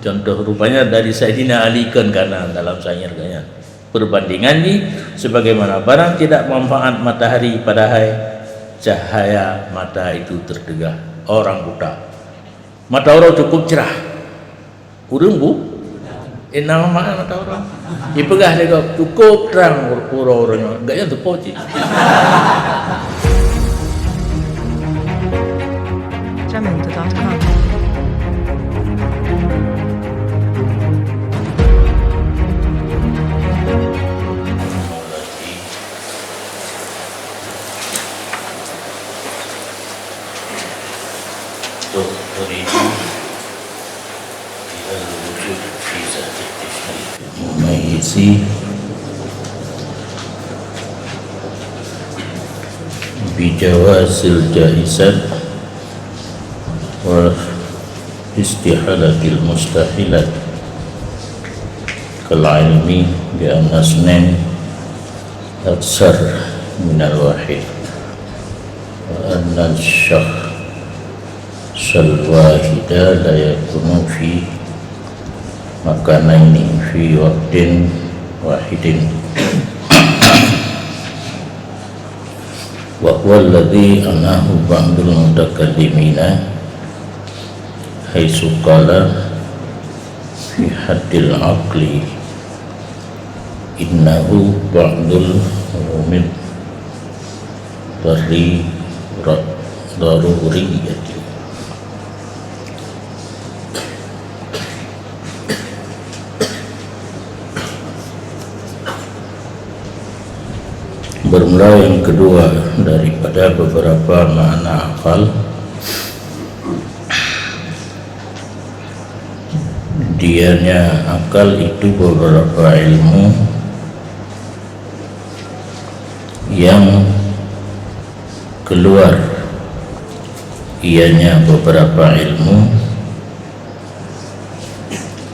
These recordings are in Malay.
Contoh rupanya dari Sayyidina Ali kan kanan dalam syair ganyan. Perbandingan ni sebagaimana barang tidak manfaat matahari padahal cahaya mata itu terdegah. Orang buta, mata orang cukup cerah. Urang bu, nama mata orang. Ipegah dia cukup terang orang-orangnya. Enggak yang terpoci. Jamendo.com Mengisi bijawazil jaizat wa istihalatil mustahilat kal ilmi bi anasnan aksar minal wahid wa anna syal-wahida la yakunu fi makanaini fi waqtin wahidin wa huwa alladhi anahu ba'dul mutakallimina haitsu qala fi haddil aqli innahu ba'dul umid daruriyati. Bermula yang kedua daripada beberapa makna akal, dianya akal itu beberapa ilmu yang keluar, ianya beberapa ilmu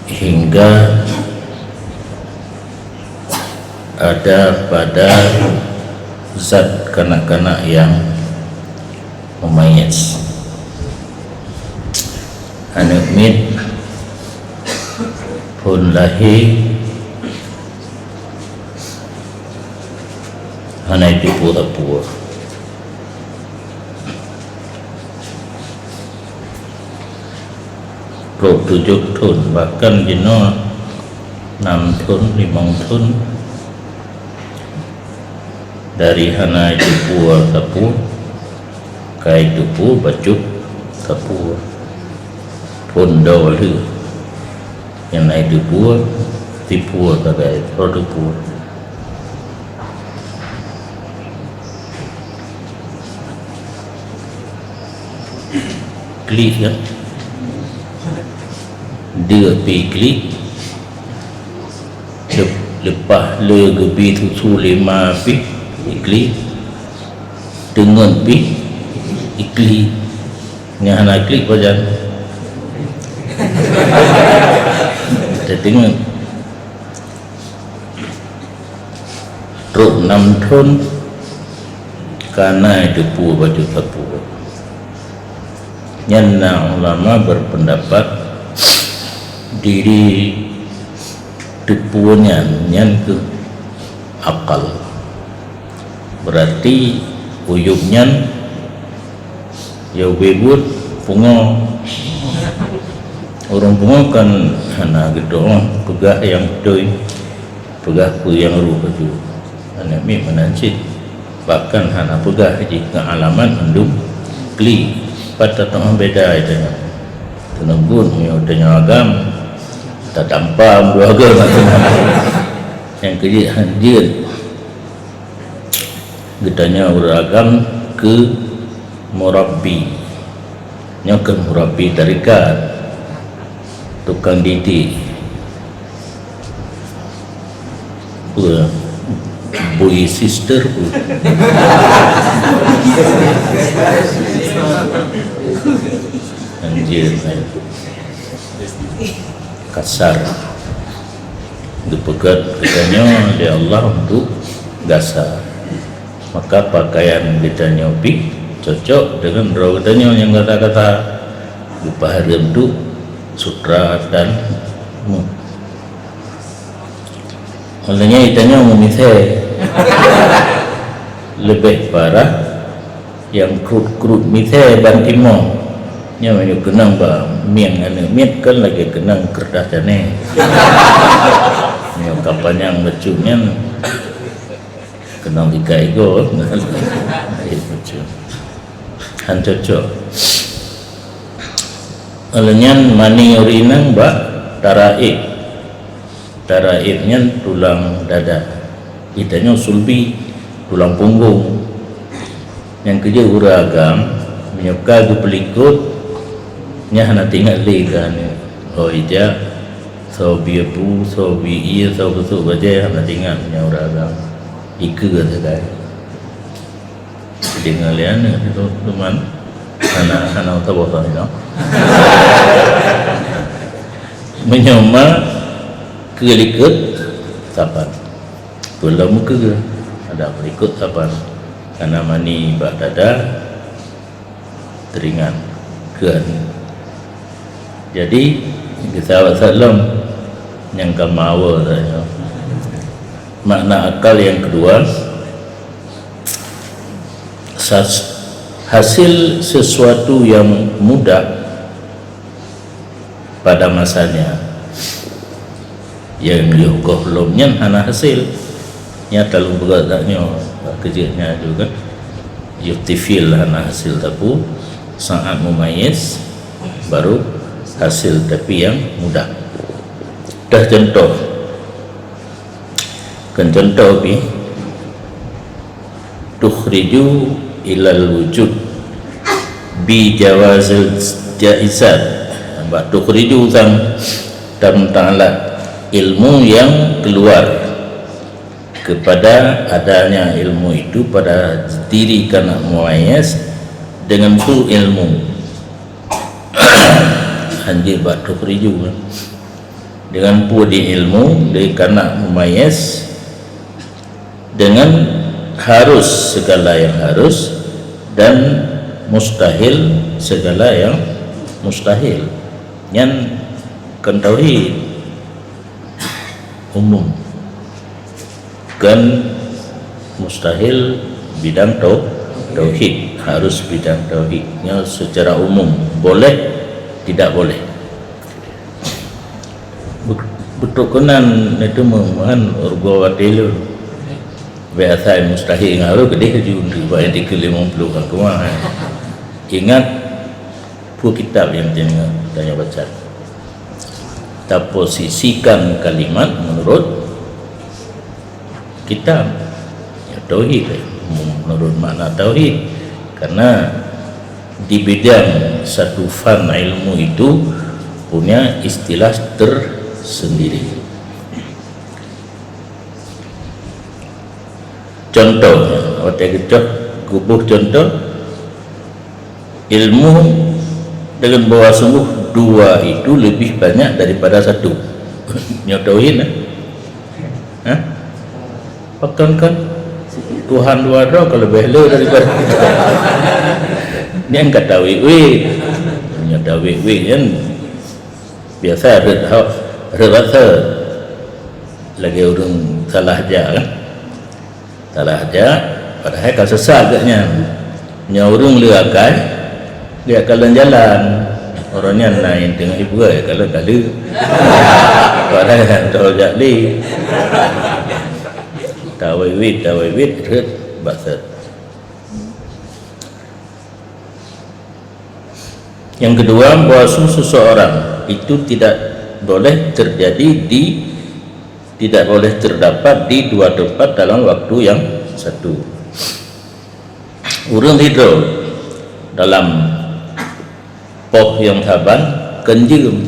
hingga ada pada zat kanak-kanak yang memayas. Anak mit pun lahir hanai di pura-pura pro 7 tahun bahkan jenuh 6 tahun 5 tahun dari hana jepur tapur kai jepur bacut tapur pondo lu yang naik jepur tipur kagai produpur klik kan dia pergi klik lepas le gebi tu 5 pi ikli dengan pi ikli ni hana klik bajan kita tengok truk 6 tahun karena itu pu baju tapu nyana ulama berpendapat diri tepunya nyan ke akal berarti uyubnya ya bebut pungo orang pungo kan hana gitu pegah yang doi pegah ku yang ru baju anak mi menancit bahkan hana pegah di pengalaman mendung kli pada tengah beda itu tenembun ya udahnya agam tak tampam dua agam yang kerja hanjir gedanya beragam ke murabbi nyokkan murabbi tarikat tukang didik boy sister anjir kasar dipegat katanya oleh Allah untuk gasar maka pakaian kita nyopi cocok dengan rawatannya yang kata-kata upah harim itu sutra dan Maknanya itanya memisah lebih parah yang krut-krut misal ban timur nya mana kenang ba miang ane miat kan lagi kenang kertas jane nya kapanyang becuknya kenang tiga ego becuk han cocok alenyan mani urinang ba taraibnya tulang dada itanya sulbi tulang punggung yang kerja uragam menyuka gu pelikut nya hana tinggal kan oh ija so biapu so bi so betul baca hana tinggal nya uragam ikut saja dengan lian itu teman hana tahu apa itu menyoma kelikut sapan tulang muka ada pelikut sapan karena mani bak dada teringan kan. Jadi kita salam yang kamawa saja. Makna akal yang kedua, hasil sesuatu yang mudah pada masanya yang yukohlomnya hana hasil nyata lu beratnya kerjanya juga yuktifil hana hasil tapu saat mumayyiz baru hasil tapi yang mudah dah contoh kan contoh bi tukhriju ilal wujud bi jawazil jaizat mbak tukhriju tentang alat ilmu yang keluar kepada adanya ilmu itu pada diri kana muayyiz dengan full ilmu anjir batu keriju dengan pu di ilmu dari kana muayyiz dengan harus segala yang harus dan mustahil segala yang mustahil yang kan tauhid umum kan mustahil bidang tauhid harus bidang tauhidnya secara umum boleh tidak boleh betukunan itu mengan urgawatilu biasa mustahil ngaruh gede di bayar 50 kan kumah ingat buku kitab yang tanya baca kita posisikan kalimat menurut kitab ya tauhid menurut makna tauhid karena di bidang satu fan ilmu itu punya istilah tersendiri. Contohnya kita gubuh contoh ilmu dengan bawa sungguh dua itu lebih banyak daripada satu ya tauhid hah? Pakan kan Tuhan dua roh kalau lebih daripada kita. Ini yang kata wewe, nyata wewe kan biasa rasa lagi orang salah aja kan, salah aja. Padahal kalau sesat agaknya, nyaurung liakan jalan orangnya naik tengah ibu kalau padahal tahu jadi. Tawawid bahasa. Yang kedua, bahwa seseorang itu tidak boleh terjadi tidak boleh terdapat di dua tempat dalam waktu yang satu. Urang tidur dalam pop yang saban kenjim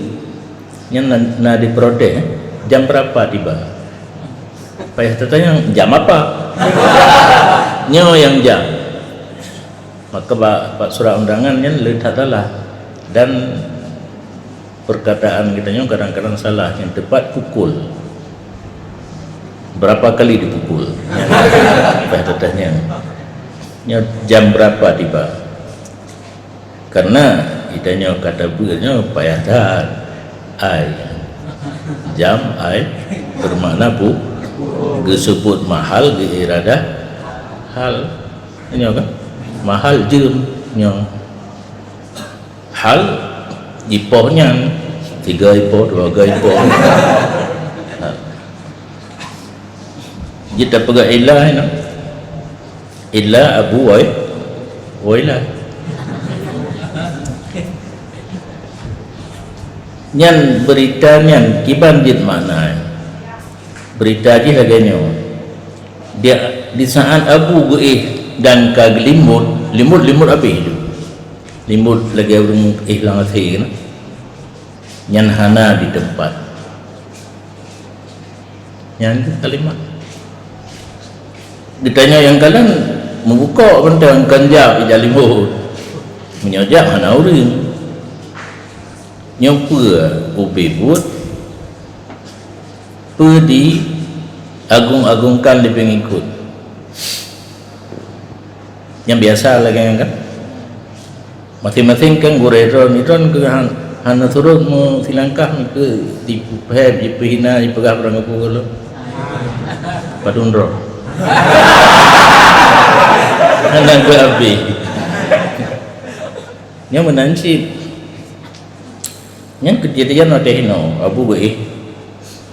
yang na diprotes jam berapa tiba payah tertanya jam apa nyo yang jam maka Pak Surah undangannya lihat adalah dan perkataan kitanya kadang-kadang salah yang tepat pukul berapa kali dipukul payah tertanya jam berapa tiba karena kitanya kata buatnya payah tahan jam ai bermakna bu disebut mahal ge iradah hal ini kan mahal jum nya hal ipohnya 3 ipoh 2 ipoh kita pegang ilah ini ilah abu wailah nyan berita nyan kiban jid makna berita je laganya dia di saat abu dan kag limut apa itu limut lagi orang hilang hati kan nyan hana di tempat nyan kalimat ditanya yang kalian membuka bentang kanjak di limut menyajak hana orang nyampa ubebut pedi agung-agungkan di pengikut yang biasa lagi kan masing-masing kan gureron ke hana turun mu silangkah ke dipehab dipehina dipegah perang apa kalau padundro hana ke api yang menansib yang kejadian ada hino abu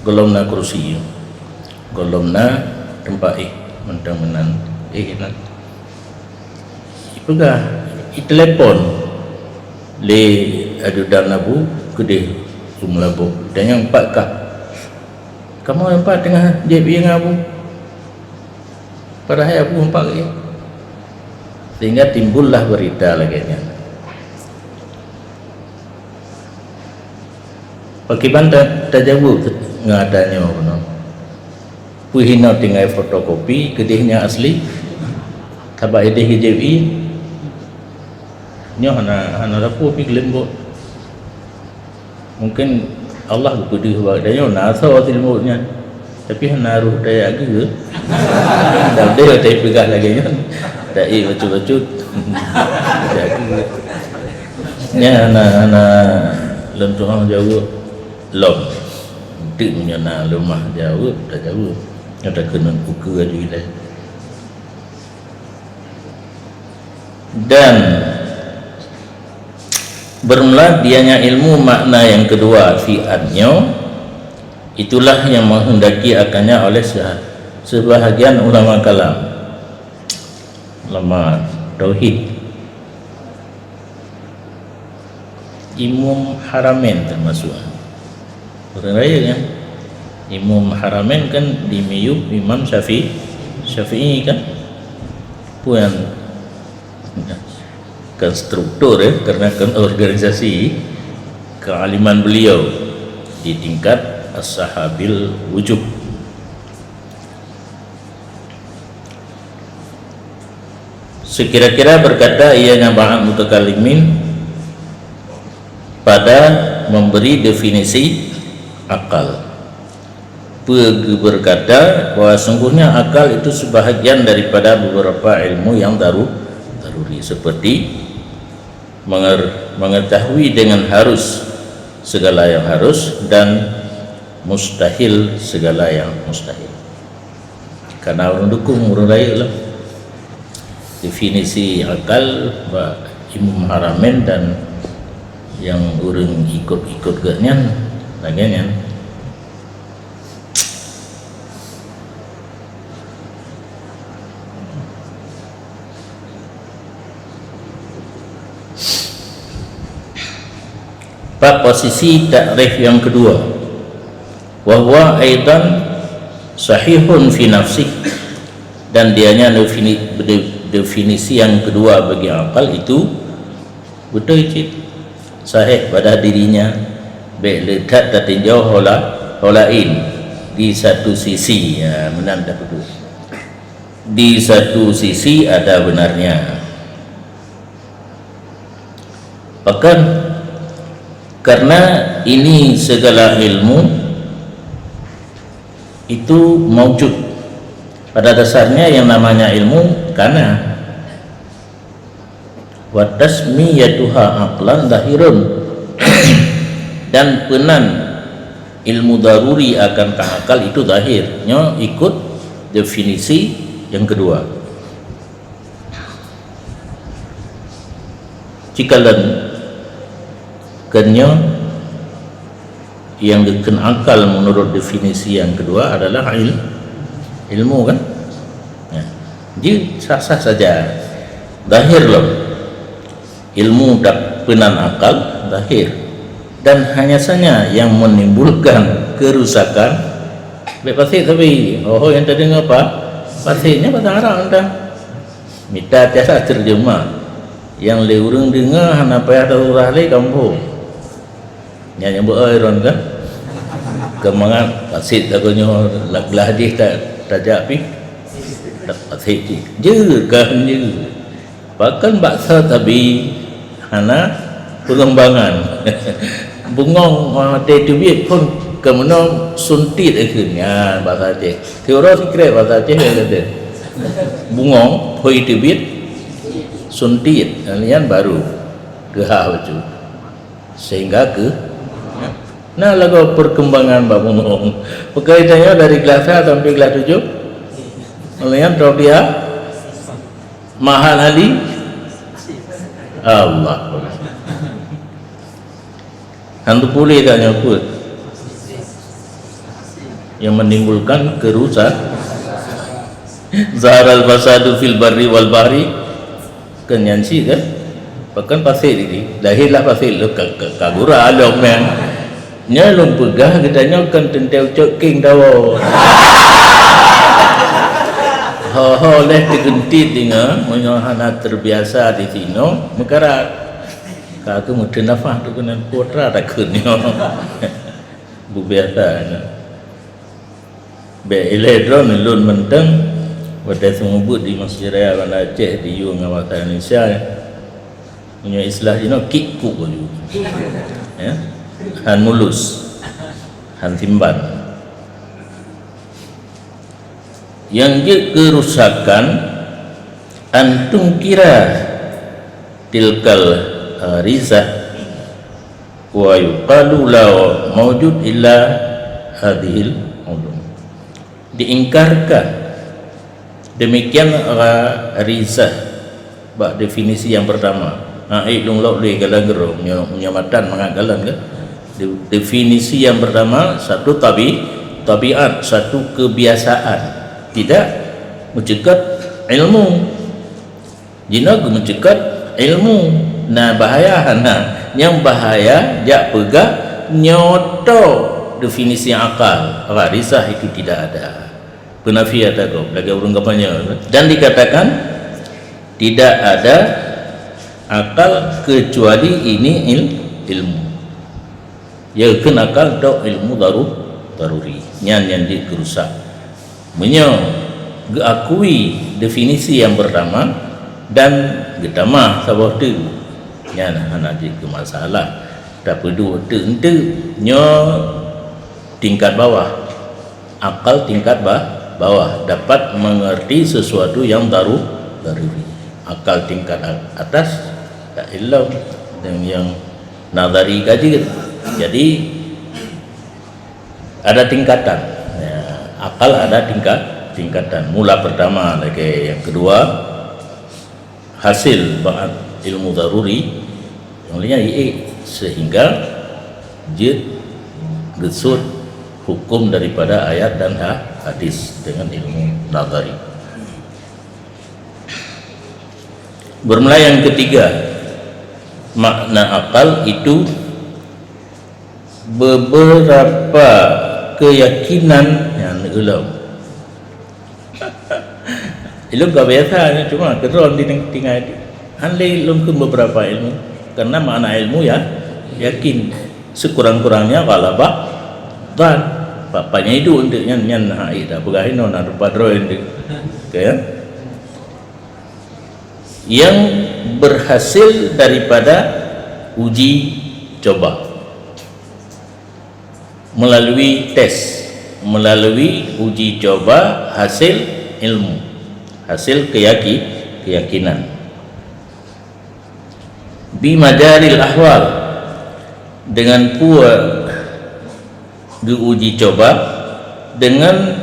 golomna kursi golomna tempat mentang-menang nan ipegah telepon le adudan abu gede sumlabu dan yang empat kah kamu empat tengah JB yang abu pada hari abu empat lagi sehingga timbullah berita lagi pakiban tajawub ngadanya mana puhina tinggal fotokopi kedihnya asli tabak ideh JB nyo hana rapu pi lembut mungkin Allah gede wadanya nasa ilmunya tapi hana ruh daya ge dah dia tak pegang lagi nya dak bacut-bacut nya hana lentuang jauh lom tiknya na rumah jauh dah jauh ada kena buka aja dan bermula dianya ilmu makna yang kedua fi'atnya itulah yang menghendaki akannya oleh sebahagian ulama kalam ulama tauhid Imam Haramain termasuk orang raya kan Imam Haramain kan dimiyub Imam Syafi'i kan puan kan struktur karena kan organisasi kealiman beliau di tingkat as-sahabil wujub sekira-kira berkata ianya ba'an mutakallimin pada memberi definisi akal berkata bahwa sungguhnya akal itu sebahagian daripada beberapa ilmu yang daruri seperti mengetahui dengan harus segala yang harus dan mustahil segala yang mustahil karena mendukung urun raya lah definisi akal Imam Haramain dan yang urang ikut-ikut ganyan bagian pada posisi takrif yang kedua wahwa aidan sahihun fi nafsih dan dianya definisi yang kedua bagi akal itu betul cik sahih pada dirinya baik letak dan tinjau holain di satu sisi ya menanda betul di satu sisi ada benarnya bahkan karena ini segala ilmu itu maujud pada dasarnya yang namanya ilmu karena wa tasmiyatuha aqlan lahirun dan penan ilmu daruri akan akal itu zahirnya ikut definisi yang kedua. Cikalan kenya yang diken akal menurut definisi yang kedua adalah ilmu kan ya. Jadi sah-sah saja zahir loh ilmu penan akal zahir, dan hanya saja yang menimbulkan kerusakan pasir. Tapi yang tadi apa pasirnya bahasa Arab entah minta tiasa terjemah yang le urang dengar hana payah tahu rahli kampung yang buat iron kan kemangan pasir takutnya lah dia tak japi tak pasir je kan je bahkan baksa tapi hana pengembangan bungong mate tubit pun kemana suntit akhirnya bahasa Aceh teori secret bahasa Aceh ada bungong hoi tubit suntit kalian baru gehah baju sehingga ke nah lagu perkembangan bungong berkaitannya dari kelas 1 sampai kelas 7 kalian tahu dia mahal ali Allah hantu pulih tak nyakut yang menimbulkan kerusakan zaharal fasadu fil barri wal bahri kenyansi kan bahkan pasir ini lahirlah pasir lu kagura alom yang nyalung pegah katanya kan tenteu ceking tahu ho leh digentit dengan menyohana terbiasa di sino mekarat kaku mudin nafah tu kena putra tak kunyo bu biasa be eledron lun menteng pada sumubut di Masjid Raya Bandar Aceh di Yung Kawasan Indonesia punya istilah dino kikku dulu ya han mulus han timban yang dia kerusakan antum kira tilkal rizah wa yuqalu la mawjud illa hadhil ulum diingkarkan demikian rizah bak definisi yang pertama ilung lauk le galagero menyamatan mangagalan kan definisi yang pertama satu tabiat satu kebiasaan tidak mencegat ilmu jina mencegat ilmu nah bahaya yang bahaya jak pegah nyoto definisi akal risah itu tidak ada penafiat atau lagi urang kapanya dan dikatakan tidak ada akal kecuali ini ilmu ya kan akal atau ilmu daruri yang dikerusak mengakui definisi yang pertama dan getamah sabah tu nya hana di masalah tak perlu tu nyo tingkat bawah akal tingkat bawah dapat mengerti sesuatu yang daruri akal tingkat atas tak ilmu dan yang nazari kaji jadi ada tingkatan ya, akal ada tingkatan mula pertama lagi yang kedua hasil ba'd ilmu daruri yang lainnya sehingga jid gesud hukum daripada ayat dan hadis dengan ilmu nazari. Bermula yang ketiga makna akal itu beberapa keyakinan yang ulam ilmu gak biasa cuma keron di tinggal handai ilmu beberapa ilmu karena makna ilmu ya yakin sekurang-kurangnya galabah dan bapaknya itu untuk nyan ida begahin non ada padro itu kan yang berhasil daripada uji coba melalui tes melalui uji coba hasil ilmu hasil keyakinan bimadaril ahwal dengan diuji coba dengan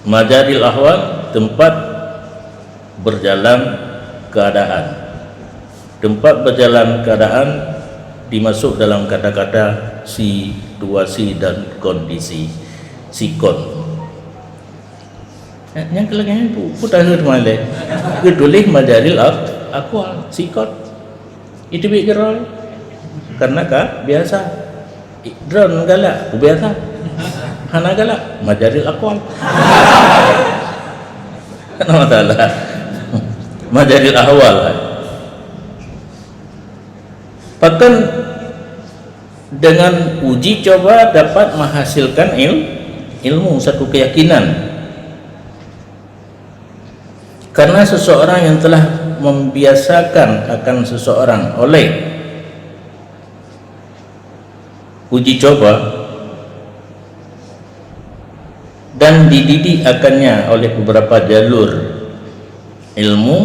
majaril ahwal, tempat berjalan keadaan. Tempat berjalan keadaan dimasuk dalam kata-kata situasi dan kondisi, sikon. Yang kelengahnya putar ke malai ketulis majaril ahwal, sikon itu bikin karena kah biasa drone galak biasa hana galak majaril ahwal. Kenapa masalah majaril ahwal. Bahkan dengan uji coba dapat menghasilkan ilmu, satu keyakinan. Karena seseorang yang telah membiasakan akan seseorang oleh uji coba dan dididik akannya oleh beberapa jalur ilmu,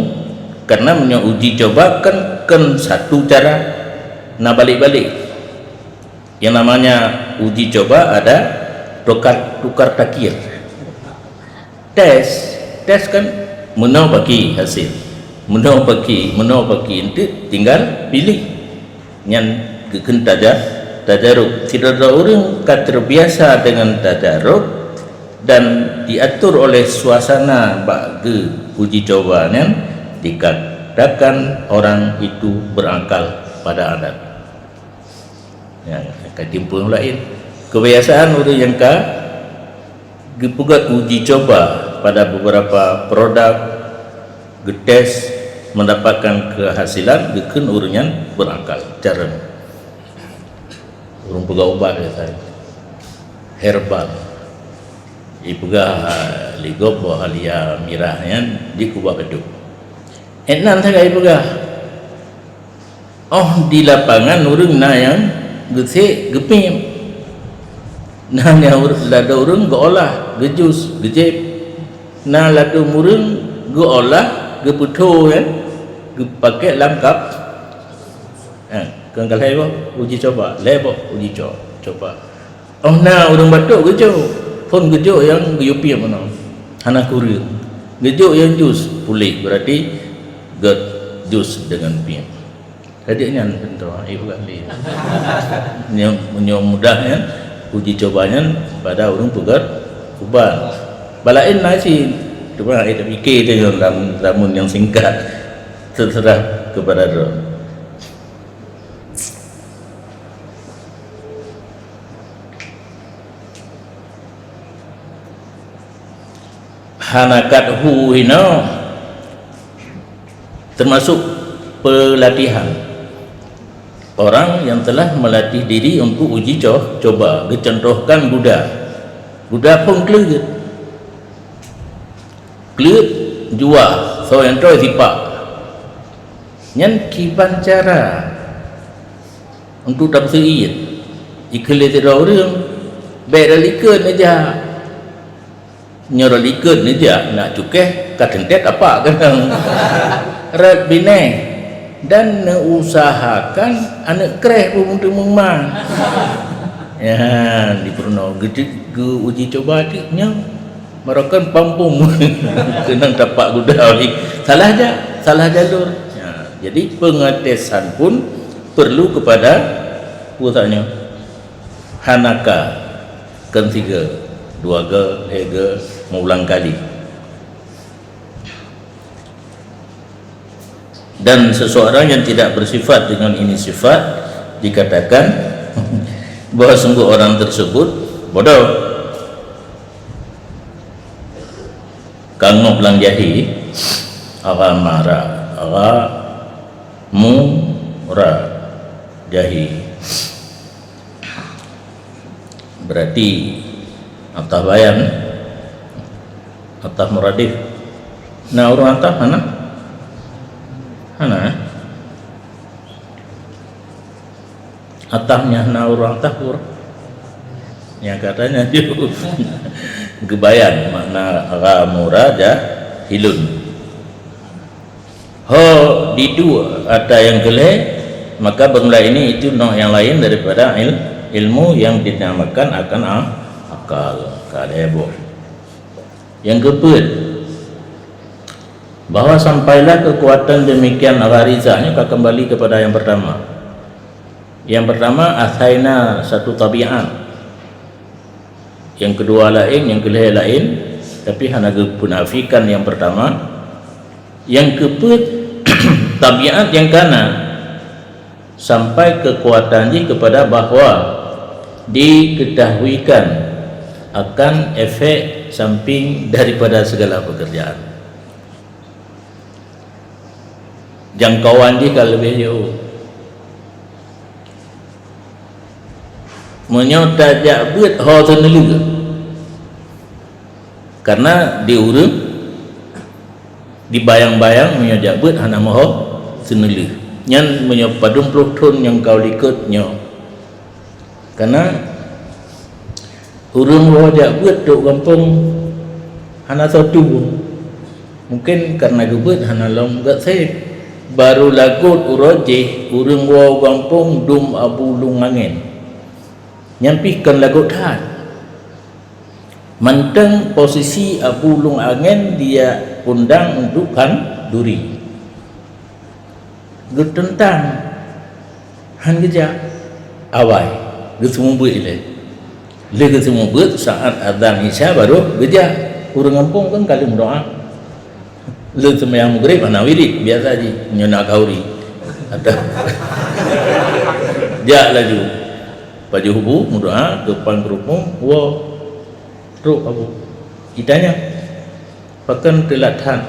karena uji coba kan satu cara nak balik-balik. Yang namanya uji coba ada tukar takir, tes kan menau bagi hasil, menau bagi nanti tinggal pilih yang keken tajaruk. Tidak ada orang terbiasa dengan tajaruk dan diatur oleh suasana bagi uji coba yang dikatakan orang itu berakal pada adat. Ya, ketimpun lain kebiasaan orang yang dipugat uji coba pada beberapa produk, getes mendapatkan kehasilan, geken urunyan berakal cara urung pegah ubat saya herbal ipegah ligop halia mirahnya di kubah beduk enan saya ipegah di lapangan urung na yang gese gepim nanya lada urung geolah gejus gejep na ladu murung ge olah ge putu kan ge pakai langkap kan kalau lebo uji coba lebo uji coba na urang batuk gejo pun gejo yang geyopi mana hana kurir gejo yang jus pulih berarti get jus dengan piem adiknya tentu ibu kali yang mudahnya uji cobanya pada urang pugar uban balain nasi cuma kita fikir dia dalam ramun yang singkat terserah kepada drone. Hanakat hu hino termasuk pelatihan orang yang telah melatih diri untuk uji coba. Dicontohkan Buddha pun kelut jua so yang tu sipak nyan kiban cara untuk tafsir ikhlas orang beralikan aja nyaralikan aja nak cukeh katentet apa kan rat bine dan usahakan anak kreh pun untuk mengmang ya di Purno uji coba nya merakan pampung kena dapat guda lagi salah jalur ya, jadi pengetesan pun perlu kepada pusatnya hanaka kan 3 2 3 mengulang kali dan seseorang yang tidak bersifat dengan ini sifat dikatakan bahawa sungguh orang tersebut bodoh. Kangok lang jahi mara mura jahi berarti atah bayan atah muradif nah urang atah mana atahnya na urang atah yang katanya dia gebayan makna ramura hilun ho di dua ada yang gele maka bermula ini itu noh yang lain daripada ilmu yang dinamakan akan akal kadebo. Yang keempat, bahwa sampailah kekuatan demikian gharizahnya kembali kepada yang pertama. Yang pertama asaina satu tabiat, yang kedua lain, yang ketiga lain, tapi hanya kemunafikan yang pertama. Yang keempat tabiat yang kanan sampai kekuatannya kepada bahawa diketahuikan akan efek samping daripada segala pekerjaan. Jangkauan dia kalau lebih jauh menyota jabut ho tenelu karena diurut dibayang-bayang menyojabut hana maho tenelu nyan menyopadum plutun yang kau likutnya karena urung ho jabut duk kampung hana satu mungkin karena gebut hana long gak safe baru lagut urojeh urung wa kampung dum abu lung angin nyampikan lagut hat manteng posisi abu lung angin dia undang untuk kan duri tentang han geja awai gesumumbut ile le gesumumbut saat adzan isya baru geja urang kampung kan kali doa le sembahyang maghrib ana wirid biasa aja nyona kauri ada dia laju baju hubu doa depan kerupung wa truk abu itanya pakan telatan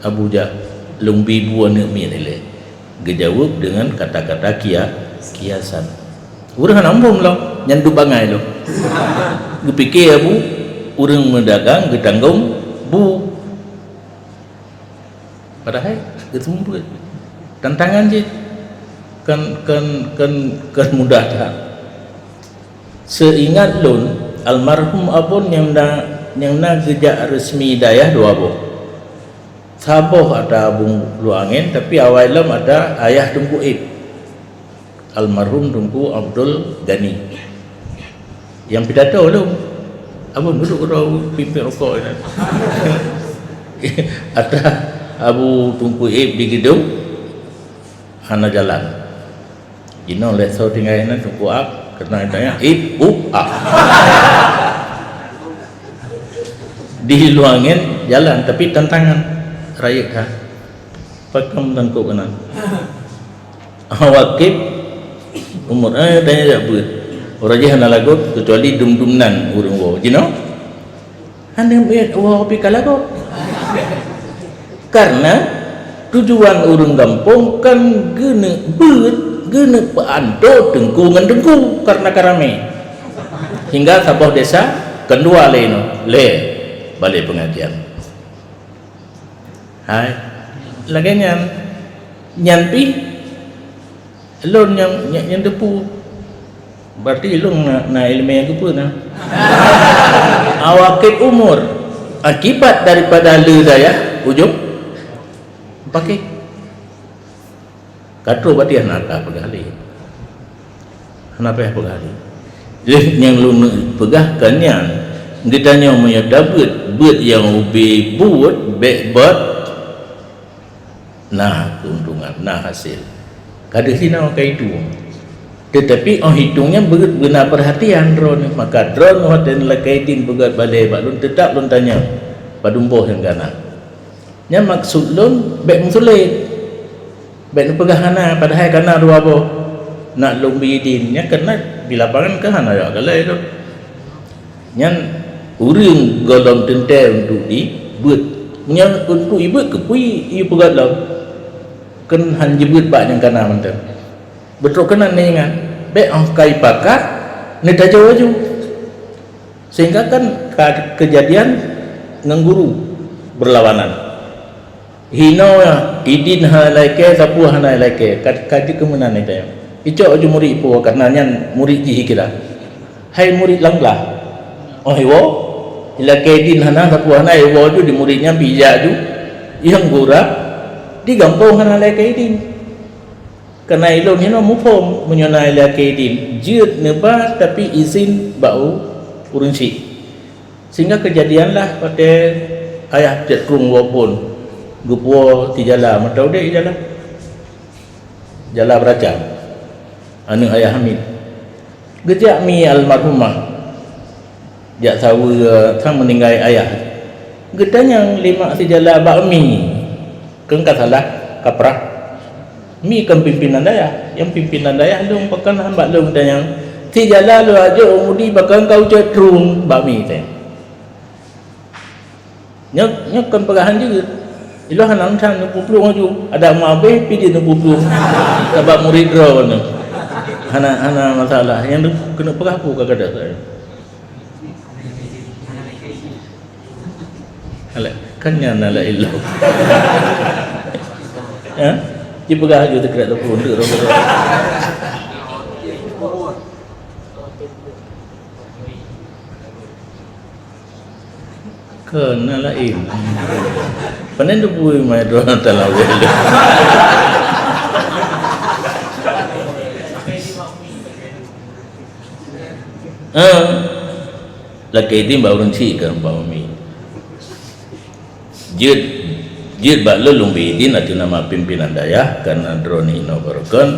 abu ja lumbi buan mi ile gejawab dengan kata-kata kiasan urang nambung lo nyandu bangai lo gepikir abu urang mendagang getanggung bu padahal kesumput tantangan je kan mudah tak seingat lun almarhum abun yang na gejak resmi dayah dua boh saboh ada abung lu angin tapi awalnya ada ayah Tunku Ib almarhum Tunku Abdul Gani yang pidato lu abun duduk kau pimpin rokok ada Abu Tunku Ib di gedung hana jalan ino let so tinggal ina Tunku Ab kena tanya Ib di luangin jalan tapi tantangan rakyat ha pakam tangkuk kanan awakib umur tanya tak buat orang je hana lagut kecuali dum-dumnan urang wo you know hana biat wo pi kalagot karena tujuan urang kampung kan gena paanto tengku ngan tengku karena karame hingga saboh desa kedua le balai pengajian hai lagi nyanpi elon yang depu berarti elon na ilmu yang kepu na awakib umur akibat daripada lidayah ujung pakai katro berarti anak pegali anak pegali jadi yang lu pegahkan yang ditanya menyadabut buat yang ubi buat bekbat nah keuntungan nah hasil kada sina kai itu tetapi hitungnya benar perhatian drone maka drone hoten lakaitin begat balai balun tetap lun tanya padumboh yang gana nya maksud lun bek musulit bek pegahana padahal kana dua boh nak lumbi dinnya kena bilapangan ke hana ya galai tu nyan urang golong tente untuk dibuat nya untuk ibu kepui iu pegat lau kan han jebut bak yang kana mantan betul kena ningan bek angkai pakat ni tajau aju sehingga kan kejadian ngangguru berlawanan hino idin halaike sapu halaike kadi kemenan itu icok aju murid ipo karena nyan murid ji kira hai murid langlah oh iwo ila kedin hana sapu hana iwo aju di muridnya bija aju yang gura di gampung halaike idin Kena ilmu ni mufhum menyonai lakidin jid neba tapi izin bau urunsi. Sehingga kejadianlah pada ayah cetrung wapun gupo ti jala matau dek jala beracam anu ayah Hamid gejak mi almarhumah jak tahu tang meninggal ayah gedanya lima si jala bakmi kengkat salah kaprah mi kan pimpinan daya yang pimpinan daya lu pakan hamba lu gedanya si jala lu aja umudi bakal kau cetrung bakmi teh nyok kan pegahan juga ilah hanang chan 60 aju ada mabe pi dia 60 sebab murid draw ni hana masalah yang kena pegah aku kadang saya ala kan nyana la ilah ya di pegah aju tekrak 20 ndak kena lain panen tu bui mai do talau dia lagi ini baru renci kan bami jid bak lelung bidin atau nama pimpinan daya karena drone ino barukan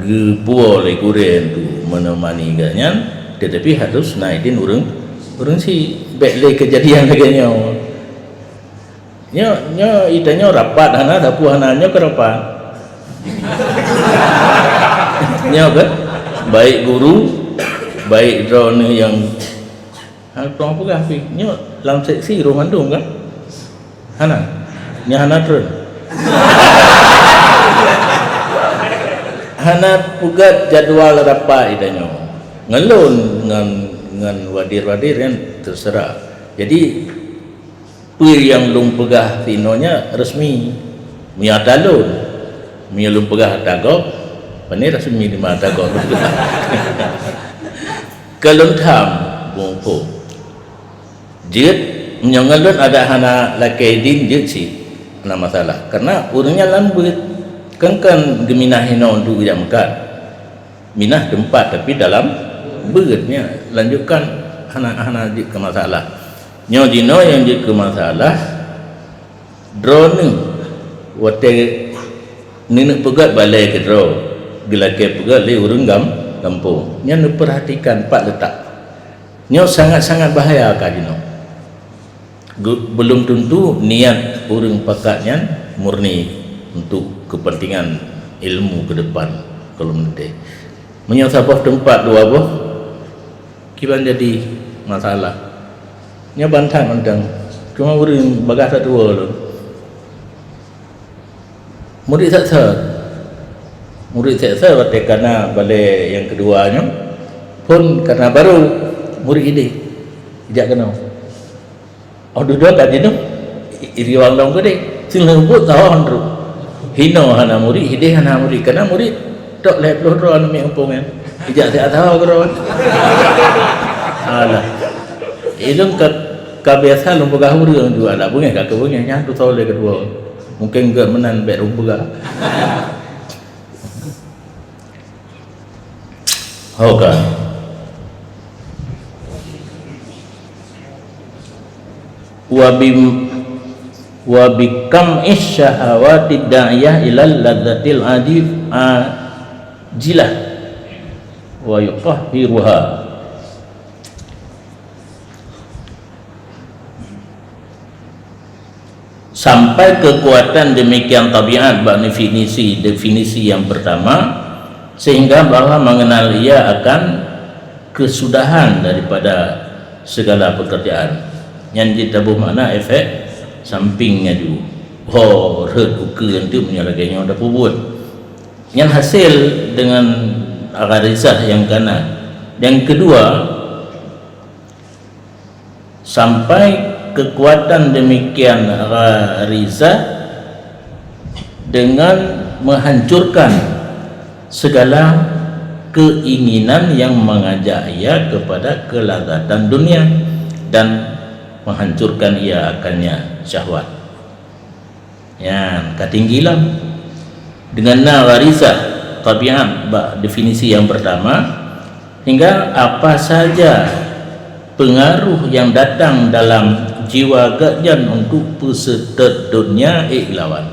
gepuo le kuren tu menemani ganyan tetapi harus naikin urang si baik kejadian lagi nyo itanya rapat hana dapu hananya ke rapat nyo kan baik guru baik drone yang tuang pegah pi nyo lam seksi rumah dong kan hana nya hana drone hana pugat jadual rapat itanya ngelun dengan wadir-wadir yang terserah. Jadi yang lung pegah tinonya resmi mia talun mia lung pegah tagok pani resmi di mata tagok kalau tham bungpo jid menyangalun ada hana lakaidin jid si ana masalah karena urangnya lambut kan geminah hino untuk jam makan minah tempat tapi dalam beratnya lanjutkan hana jid ke masalah nyo dino yang jid ke masalah drone wate nenek pegat balai ke drone gelake pegat le urang kampung nya perhatikan pak letak nyo sangat-sangat bahaya ka dino belum tentu niat urang pakatnya murni untuk kepentingan ilmu ke depan kalau nanti menyasabah tempat dua boh kiban jadi masalah nya bantang undang cuma urang bagah satu lo murid saya waktu karena balai yang keduanya pun karena baru murid ini tidak kenal dua tadi tu iri wang dong gede silang pun tahu handru hino hana murid hide hana murid karena murid tak lep loh anu mi umpungan tidak saya tahu keron alah itu kebiasaan lumpugah urang juga ada bunga kak bunga nya tu tahu le kedua mungkin enggak menan bet lumpugah hoka wa bikam isyahawati da'iyah ilal ladzatil ajilah wa yutahhiruha sampai kekuatan demikian tabiat bak definisi yang pertama sehingga bahwa mengenal ia akan kesudahan daripada segala pekerjaan yang ditabuh makna efek sampingnya juga red ukur itu menyalahkannya ada pubut yang hasil dengan gharizah yang kanan yang kedua sampai kekuatan demikian gharizah dengan menghancurkan segala keinginan yang mengajak ia kepada kelazatan dunia dan menghancurkan ia akannya syahwat yang ketinggilan dengan gharizah tabiat definisi yang pertama, hingga apa saja pengaruh yang datang dalam jiwa gajian untuk peserta dunia lawan.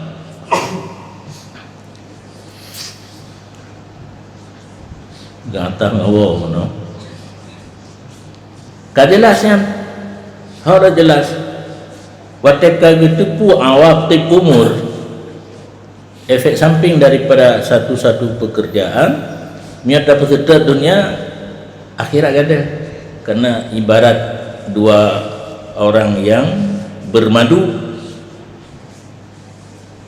Gata ngawo no. Kajelasnya harus jelas. Wateka gitu awak tip umur, efek samping daripada satu-satu pekerjaan nyata peserta dunia akhirat ada. Karena ibarat dua orang yang bermadu,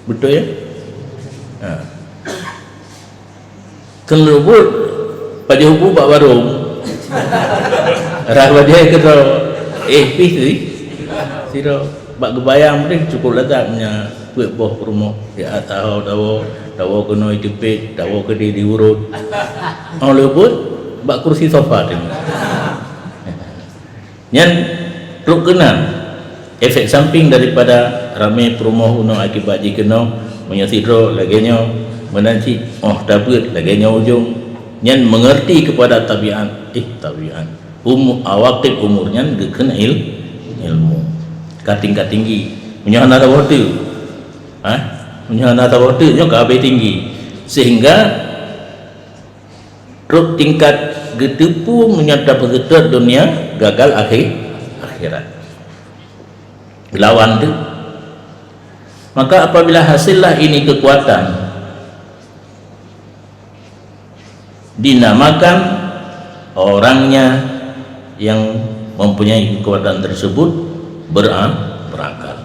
betul ya? Kelubut pada hubu bak warung rahwa dia kata pih siro bak kebayang mungkin cukup letak punya buat boh rumah dia tahu kena jepit tahu kena diurut lubut bak kursi sofa tu yang truk kena efek samping daripada ramai perumah unang akibat jikena menyasidro laginya menanci dapat laginya ujung yang mengerti kepada tabiat awakib umurnya kena ilmu katingkat tinggi menyana waktu menyana waktu nya ke tinggi sehingga truk tingkat gedepu menyata peserta dunia gagal akhirat lawan tu. Maka apabila hasillah ini kekuatan dinamakan orangnya yang mempunyai kekuatan tersebut berakal.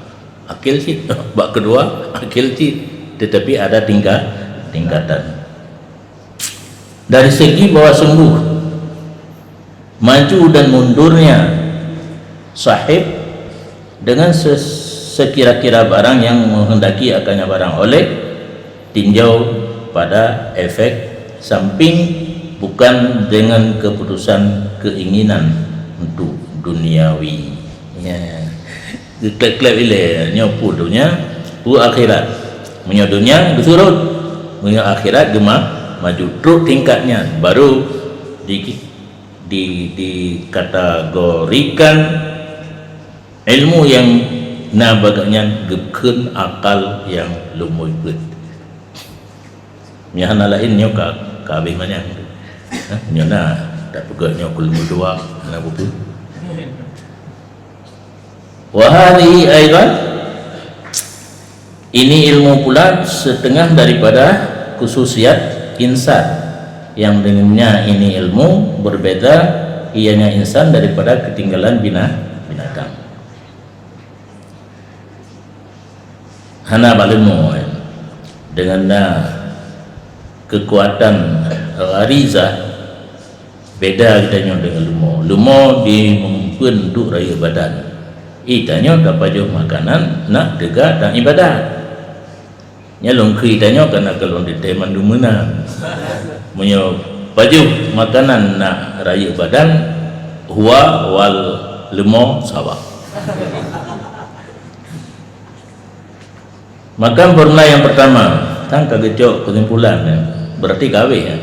Akil sih bab kedua akil sih, tetapi ada tingkatan. Dari segi bahwa sembuh maju dan mundurnya sahib dengan sekira-kira barang yang menghendaki akannya barang oleh tinjau pada efek samping bukan dengan keputusan keinginan untuk duniawi ya klep-klep ile nyopu dunia pu akhirat punya dunia kesurut punya akhirat gemah maju truk tingkatnya baru dikategorikan ilmu yang bagaknya gebken akal yang lumui bet nyana lain nyoka kabeh mana nyana tak pegaknya kulmu dua na buku wa hadhihi aidan ini ilmu pula setengah daripada khususiat insan yang dengannya ini ilmu berbeda ianya insan daripada ketinggalan binatang hana balemu dengan kekuatan gharizah beda kita dengan lumo dimempen untuk raya badan itanya dapat jauh makanan nak tegak dan ibadat nyalong kitanya karena kalau di teman dumena menyo baju makanan nak raya badan huwa wal lumo sawah. Maka formula yang pertama kan kagecok kesimpulan ya. Berarti gawe ya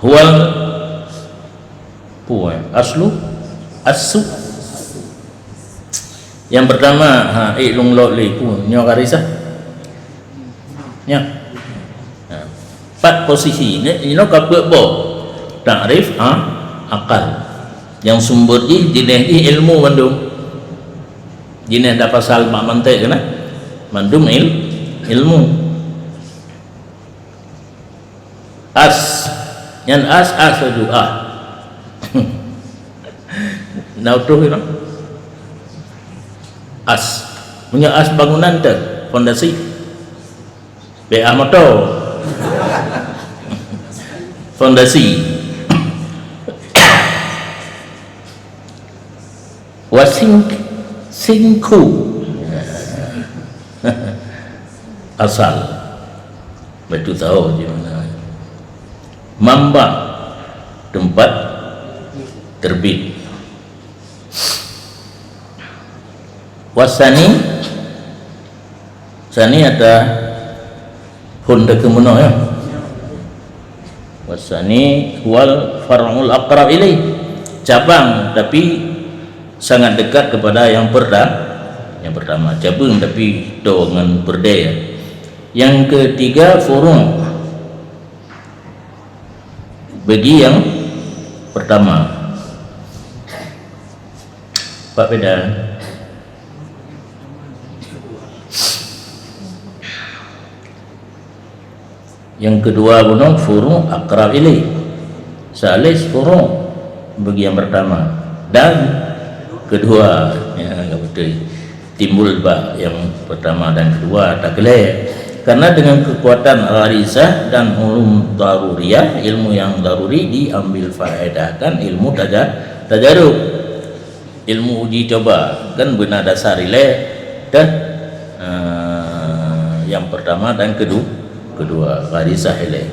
huwal aslu asu yang pertama ilung lo li pu nyo karisa nya empat posisi ini kapek bo takrif akal yang sumber jenis ilmu mandum jenis ada pasal mak mantek kena mandum ilmu yang as doa nah tu kan punya as bangunan tu fondasi BA motor fondasi singku asal betul tahu je mana mamba tempat terbit wasani sani ada honda kemuno ya Wasani wal far'ul aqrab ilaih, cabang tapi sangat dekat kepada yang pertama, cabang tapi dengan berdaya. Yang ketiga furu' bagi yang pertama. Pak beda. Yang kedua gunung furu' aqrab ilaih, salis furu' bagi yang pertama dan kedua. Ya, betul. Timbul bab yang pertama dan kedua tak kelih. Karena dengan kekuatan gharizah dan ulum daruriyah, ilmu yang daruri diambil faedahkan ilmu tajarub, ilmu uji coba, kan benar dasar ilaih dan yang pertama dan kedua gharizah ilaih.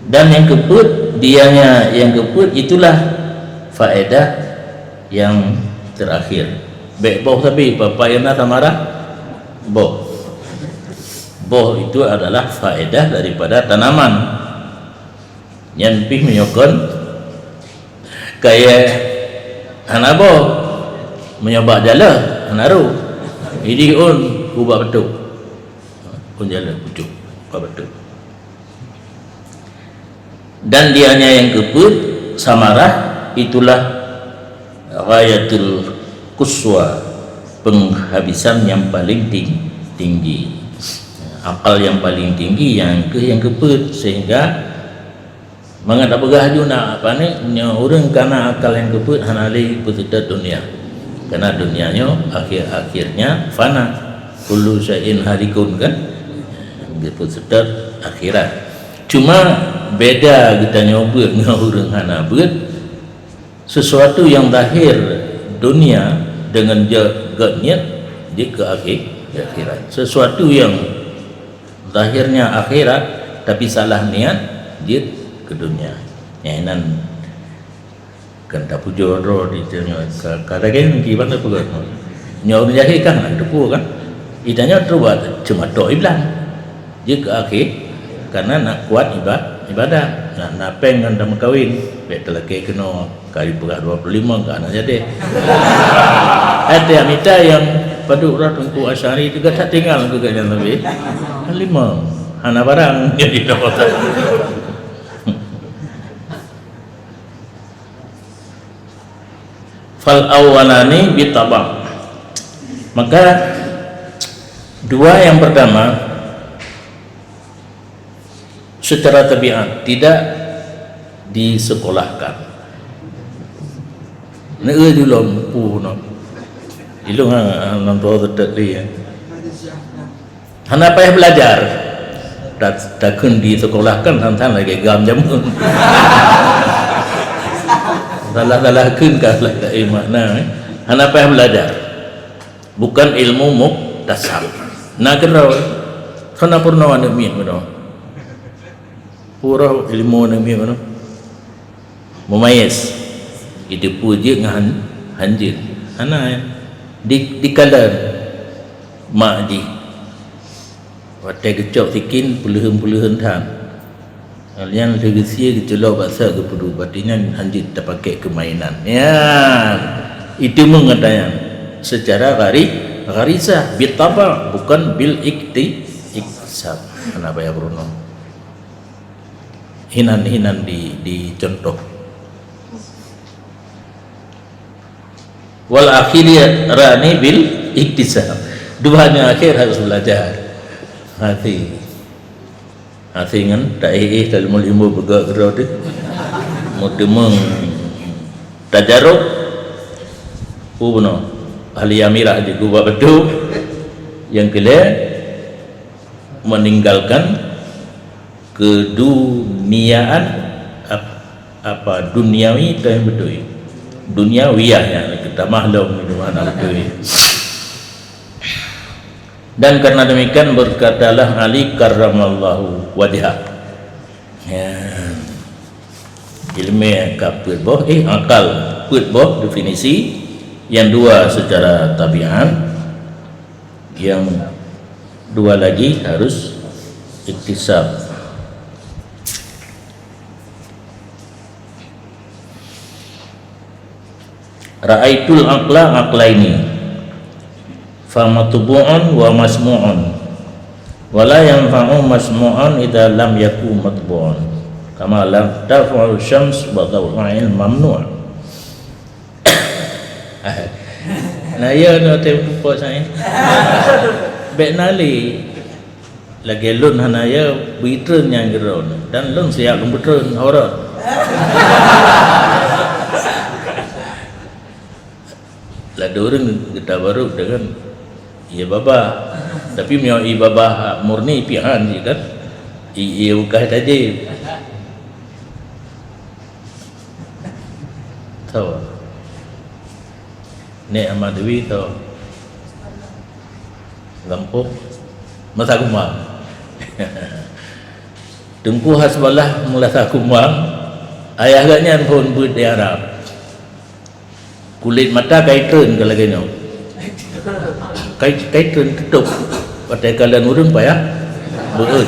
Dan yang keput dianya yang keput itulah faedah yang terakhir. Baik boh tapi bapa yana tamara boh itu adalah faedah daripada tanaman yang pih menyokon kayak hanabo menyobak jala hanaru ini ubah betul jala pucuk ubah betul. Dan dianya yang keput samarah itulah ghayatul kuswa, penghabisan yang paling tinggi, akal yang paling tinggi yang keput, sehingga mengadap begahju nak apa ni orang karena akal yang keput hanali peserta dunia, karena dunianya akhirnya fana, kullu syai'in halikun kan, peserta akhirat. Cuma beda kita nyoba dengan orang hana buat sesuatu yang lahir dunia dengan jaga niat dia ke akhirat, sesuatu yang lahirnya akhirat tapi salah niat dia ke dunia. Yang kan tak pujo ro di tengah kadang-kadang gimana pun nyawa jahil kan ada pun kan idanya terbuat cuma doa iblan dia ke akhir karena nak kuat ibadah nak pengen dan kawin betul lagi kena kali pegah 25 ke anak jadi ada minta yang paduk Tengku Asy'ari juga tak tinggal juga yang lebih 5 anak barang jadi dapat. Fal awalani bitabang, maka dua yang pertama secara tabiat tidak disekolahkan. Nege dulu pu no, ilung nang roh terteli. Hana payah belajar, takkan disekolahkan tantan lagi gam jamun. Salah kun kalah tak makna. Hana payah belajar, bukan ilmu muktasab. Nak kerau, sana purna wana min mana. Pura ilmu nami mana memayas itu puji dengan hanjir ana di kalan mak di watai kecok tikin puluhan tan kalian legasia kecelok bahasa kepudu batinan hanjir tak pakai kemainan ya itu mengatakan secara gharizah bitaba bukan bil iktisab. Kenapa ya Bruno hinan di contoh. Wal akhiriyat rani bil iktisab, duanya akhir harus belajar hati ngan tak dalam ilmu bergerak tu mudemeng tajarub puno ahli amirah di gua betul yang kelima meninggalkan keduniaan apa duniawi itu yang betul duniawiyahnya kita maklum di mana betul. Dan karena demikian berkatalah Ali karramallahu wajhah ya ilmu kaput boh akal put boh definisi yang dua secara tabiat, yang dua lagi harus iktisab. ra'aitul aqla aqlaini fa matbu'un wa masmu'un wa la yanfa'u masmu'un idza lam yakun matbu'un kama lam taf'al syams wa daw'il mamnu'. Nah ya no tempo saya bek nali lagi lun hanaya bitreun yang geron dan lun siap lembutreun horor lah dorang kita baru dengan iya baba tapi miao i baba murni pian je kan iya bukan saja tahu Nek Ahmad Dewi tahu Lampung masa kumang Tengku Hasballah mula kumang ayah agaknya pun buat di Arab kulit mata kaitan kalau gini kaitan tutup pada kalian urun payah beut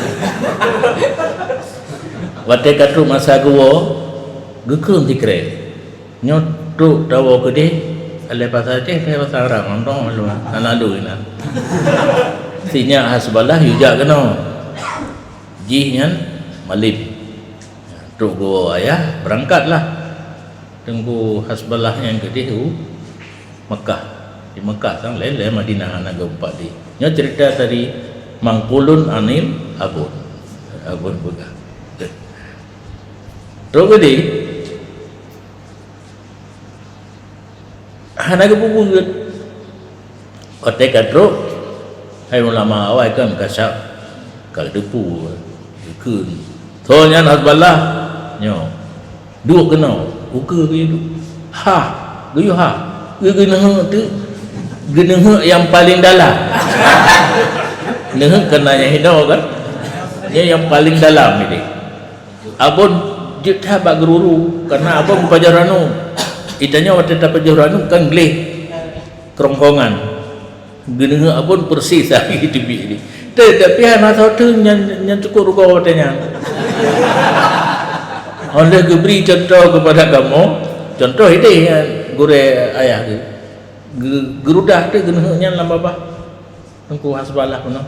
pada katu masa gua gekun tikre nyotuk tawa ke dia alai pasal teh pasal Arab nonton lu analu ina sinya Hasballah yujak kena jihnya malib tu gua ayah berangkatlah tunggu Hasballah yang kedih Mekah di Mekah sang lain Madinah anak gempa di nya cerita tadi mangkulun anil abun buka terus gede anak buku gede otek kadro hai ulama awal kan kasap kal depu keun soalnya Hasballah nyo dua kena uka ke itu ha geyu ha geneng tu geneng yang paling dalam geneng kenanya hino kan dia yang paling dalam ini abon jitha bak guru karena abon pajaranu itanya waktu tak pajaranu kan gleh kerongkongan geneng abon persis lagi di ini tapi anak tahu tu yang cukup rugo watanya oleh beri contoh kepada kamu contoh ini gure ayah gerudah tu genehnya lam babah tengku Hasballah kuno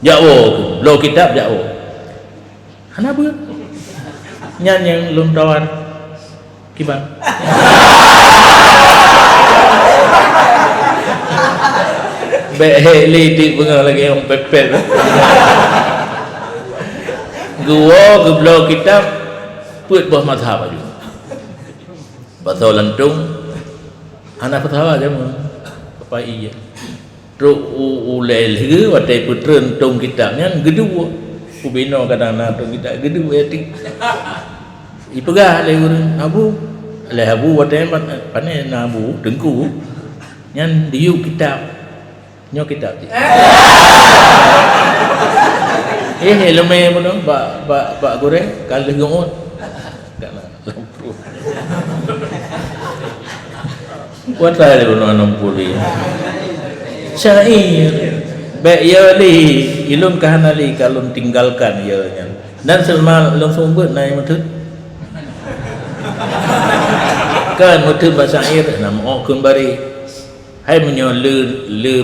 jauh lo kitab jauh hana bu nyan yang lum tawar kiban beheli di bunga lagi yang pepet gua geblo kitab puit bawah mazhab aja batau lantung anak pertama aja mah apa iya terus ulel ke watai putren tung kitabnya gedua ubino kadang nak tung kitab gedua ya tik ipegah le urang abu le abu watai pane nabu dengku nyan diu kitab nyo kitab ti leme pun bak goreng kalau gongot tak nak lampu kuat lah dia nak puli syair baik ya li ilun kahanali kalau tinggalkan ya dan selama langsung buat naik mutut kan mutut bahasa syair nama okun bari hai menyo le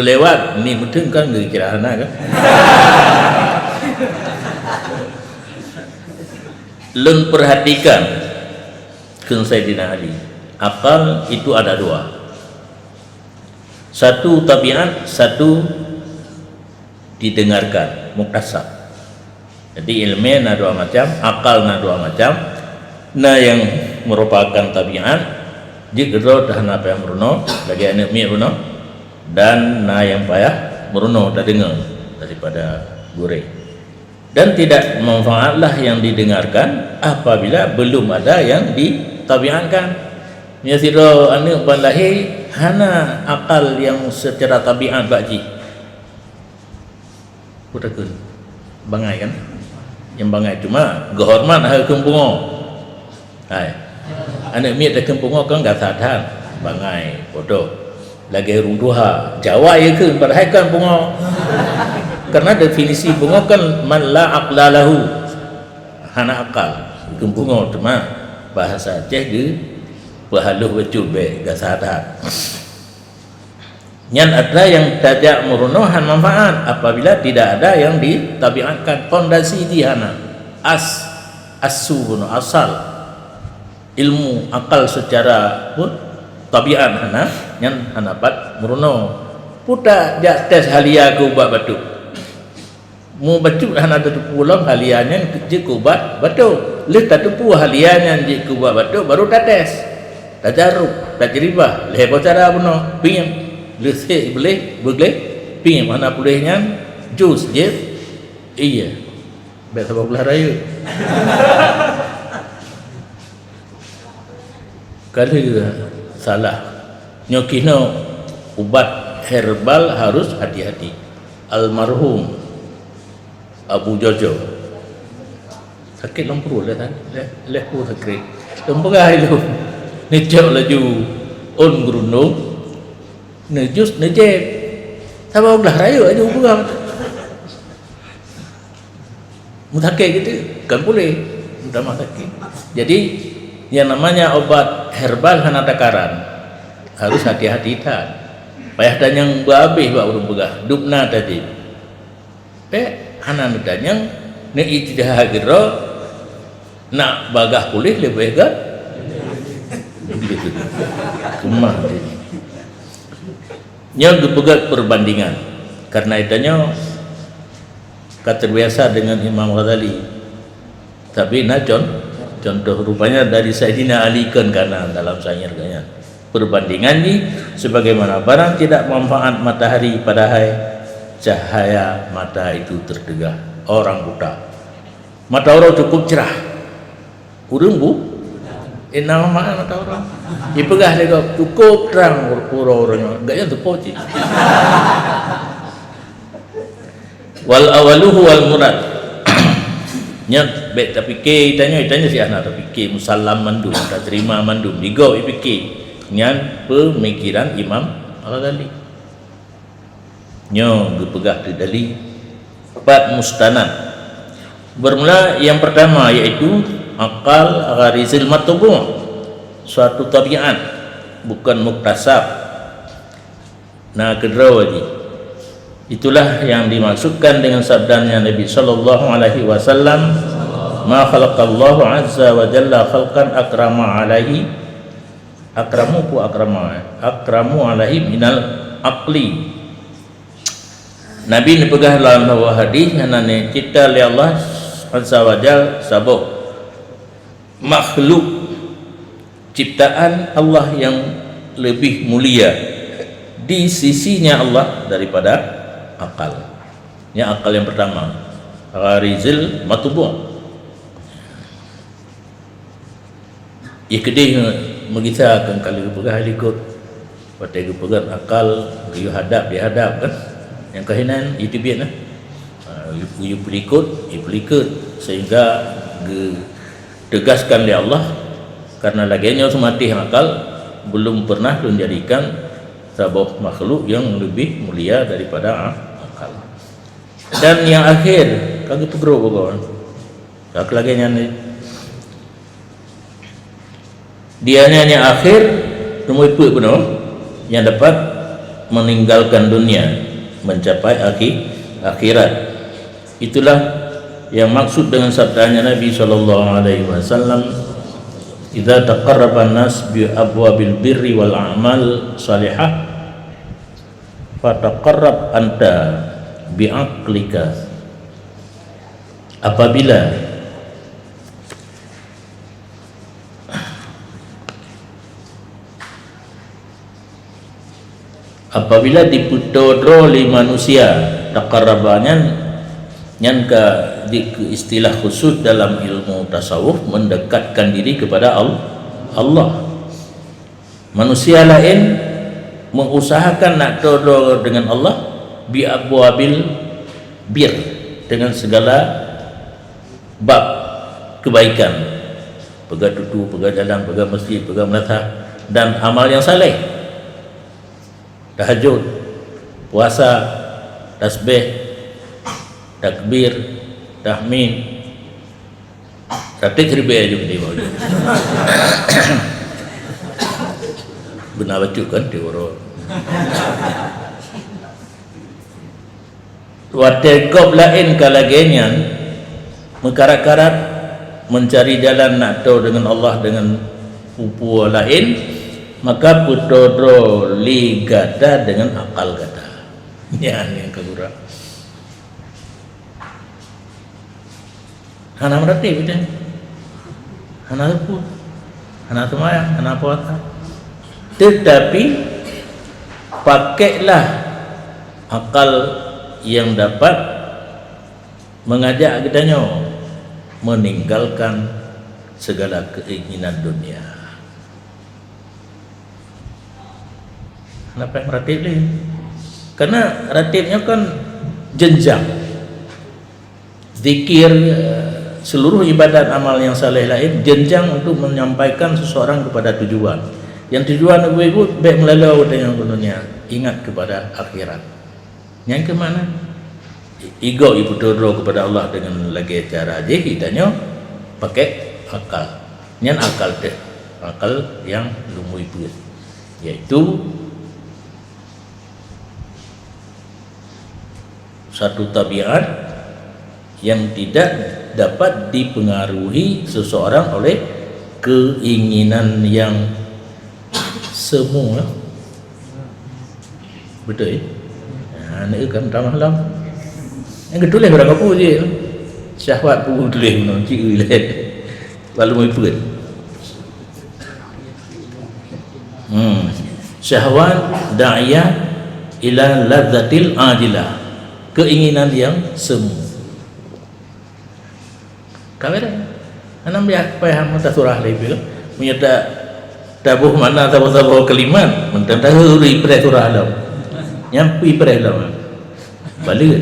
lewat ni mutut kan kira anak kan lun perhatikan kun Sayyidina Ali akal itu ada dua satu tabiat satu didengarkan muktasab jadi ilmu na dua macam akal na dua macam na yang merupakan tabiat jika dah apa yang meruno lagi anak mi meruno dan na yang payah meruno dah dengar daripada gurih dan tidak manfaatlah yang didengarkan apabila belum ada yang ditabiatkan. Nyasiro anu banlahi hana akal yang secara tabiat baji. Putakun bangai kan? Yang bangai cuma gehormat hal kempungo. Hai. Anak miat dak kempungo kan enggak sadar bangai bodoh. Lagi runduha Jawa ya ke padahal kan bungo. Karena definisi bungo kan man la aqla lahu hana akal kempungo cuma bahasa Aceh Pahaluh betul baik gasadat. Yang ada yang tajak merunuhan manfaat apabila tidak ada yang ditabiatkan pondasi di hana asu asal ilmu akal secara pun tabiat hana yang hanapat meruno puta jak tes halia ku ubat batu mu batu hana tu pulang halianya je ku ubat batu leh tak tu halianya je ku ubat batu baru tak tes tajarub tajribah leh cara buno piem leh boleh piem mana bolehnya jus je iya bet sebab belah raya kalau salah nyokino ubat herbal harus hati-hati. Almarhum Abu Jojo sakit lempu dah kan lehu sakit lempu itu necok laju on grundung nejus nejep sama belah raya aja ubah mutakik gitu kan boleh mudah sakit. Jadi yang namanya obat herbal hana takaran harus hati-hati tak payah dan yang berhabis buat urung pegah dupna tadi hana dan yang ni ijtidah gero nak bagah pulih lebih kan begitu kemah ini yang dipegat perbandingan karena itanya kata biasa dengan Imam Ghazali tapi contoh rupanya dari Sayyidina Ali kan karena dalam syairnya perbandingan ini sebagaimana barang tidak manfaat matahari pada hai cahaya mata itu terdegah orang buta mata orang cukup cerah urang bu nama mata orang dipegah dia cukup terang orang-orangnya enggak yang terpoci wal awaluhu wal murad nya bet tapi ke itanya si anak tapi ke musallam mandum tak terima mandum digo ipike nyan pemikiran Imam Al-Ghazali nyo gepegah dali empat mustanad bermula yang pertama yaitu akal gharizil matbu' suatu tabiat bukan muktasab. Nah kedua lagi itulah yang dimaksudkan dengan sabdanya Nabi sallallahu alaihi wasallam ma khalaqallahu azza wa jalla khalqan akrama alaihi akramu alaihi minal aqli. Nabi ni pegah dalam hadis nane cipta oleh Allah azza wa jalla sabuk makhluk ciptaan Allah yang lebih mulia di sisinya Allah daripada akal. Ini akal yang pertama gharizil matbu'. Ya kedih mengisahkan kalau pegah ikut pada pegang akal you hadap dihadap kan yang kehinan itu biar nah you ikut sehingga tegaskan oleh Allah karena laginya semati akal belum pernah menjadikan sebuah makhluk yang lebih mulia daripada akal. Dan yang akhir kagak pegro kawan tak lagi nyanyi dia yang akhir nomor itu benar yang dapat meninggalkan dunia mencapai akhirat. Itulah yang maksud dengan sabdanya Nabi sallallahu alaihi wasallam idza taqarraba an-nas bi abwabil birri wal a'mal salihah fataqarrab anta bi aqlika. Apabila diputodro li manusia taqarrabannya yang ke istilah khusus dalam ilmu tasawuf mendekatkan diri kepada Allah. Manusia lain mengusahakan nak todro dengan Allah bi abwabil bir dengan segala bab kebaikan, pegang tutu, pegang jalan, pegang masjid, pegang menatah dan amal yang saleh, tahajud, puasa, tasbih, takbir, tahmid, ratik ribu aja di bawah. kena baca kan teori wategop lain kalagenyan mekarat-karat mencari jalan nak tahu dengan Allah dengan pupu lain, maka putodro li gada dengan akal gada. Yang kagura. Hana merati betul. Hana pun, hana semayang, hana puasa. Tetapi pakailah akal yang dapat mengajak kitanya meninggalkan segala keinginan dunia. Kenapa yang ratib ni? Karena ratibnya kan jenjang. Zikir, seluruh ibadat amal yang saleh lain jenjang untuk menyampaikan seseorang kepada tujuan. Yang tujuan ibu-ibu baik melalau dengan dunia, ingat kepada akhirat. Yang ke mana? Ego ibu todro kepada Allah dengan lagi cara je kitanya pakai akal. Yang akal deh, akal yang lumui pun, yaitu satu tabiat yang tidak dapat dipengaruhi seseorang oleh keinginan yang semu. Betul ya? Ini kan ramah lam. Yang ketulis berapa pun je. Syahwat pun tulis mana cik ulat. Lalu mau pun. Syahwat da'iyah ila ladzatil ajilah. Keinginan yang semu. Kamera. Anam biar payah mata surah lebih. Menyata tabuh mana tabuh kalimat. Mentang huri pada surah alam. Nyampi pada alam. Balik.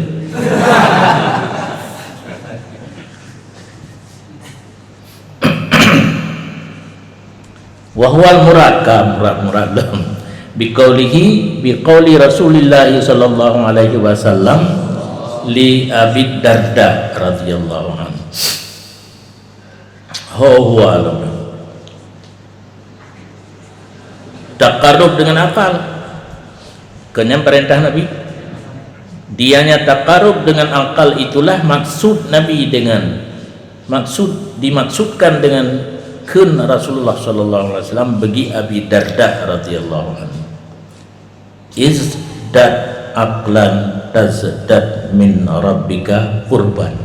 Wahwal murad ka murad lam biqauli Rasulillah sallallahu alaihi wasallam li Abi Darda radhiyallahu anhu. Huwa lam taqarrub dengan akal. Kenyang perintah Nabi, dianya taqarrub dengan akal, itulah maksud Nabi dengan dimaksudkan dengan kun Rasulullah sallallahu alaihi wasallam bagi Abi Darda radhiyallahu anhu. Izdad aqlan tazdad min rabbika qurban.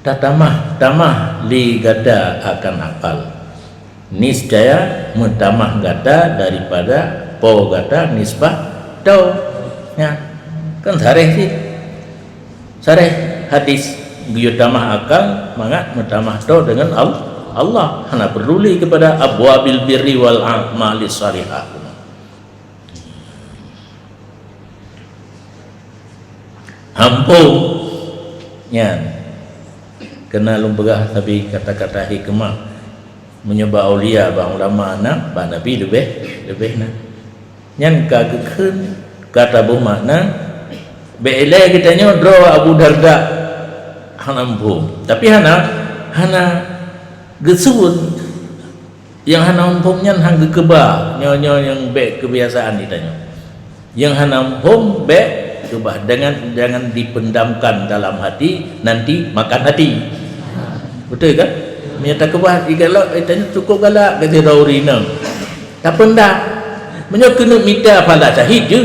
Tamah li gada akan akal. Niscaya mentamah gada daripada po gada nisbah tau. Ya. Kan sareh sih. Sareh hadis biyo tamah akal mangat mentamah tau dengan Allah. Hana peduli kepada abwabil birri wal a'mali salihah. Hampung ya. Kena lumpegah tapi kata-kata hikmah menyebab aulia bang ulama nak bang Nabi lebih nak nyan kagekeun kata bu makna beelai kitanya dro Abu Darda hanampung tapi hana gesun yang hanampung nyan hang gekeba nyonya yang be kebiasaan ditanya yang hanampung be coba jangan dipendamkan dalam hati, nanti makan hati. Betul kan? Menyata kebah kalau tanya cukup galak kata raurina. Tak pendak. Menyo kena minta pala syahid je.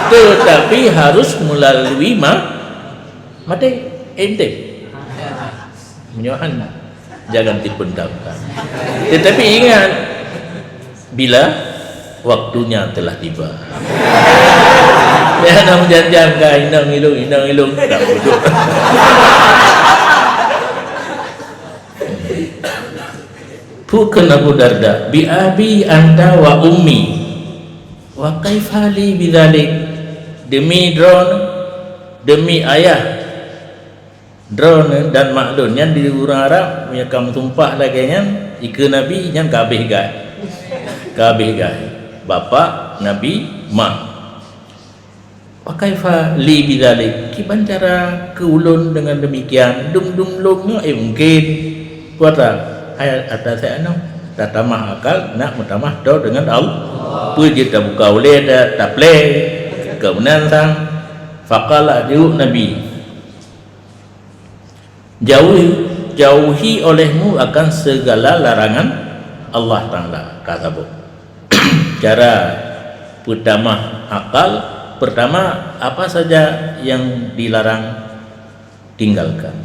Tetapi harus melalui mati ente. Menyohan jangan dipendamkan. Tetapi ingat bila waktunya telah tiba. Ya nak menjanjangkan inang ilung tak bodoh. Bukan Abu Darda bi abi anta wa ummi wa kaifali bidzalik, demi demi ayah drone dan maklun yang di orang Arab punya kam tumpah lagi yang ika nabi yang kabeh gai bapa Nabi mak pakaifa li bidzalik kiban cara keulun dengan demikian dum lungnya mungkin puata ayat atas saya tak tamah akal nak mutamah do dengan Allah puji tak buka oleh tak play kemudian sang faqala diu Nabi jauhi olehmu akan segala larangan Allah Ta'ala kata bu. Cara pertama akal, pertama apa saja yang dilarang tinggalkan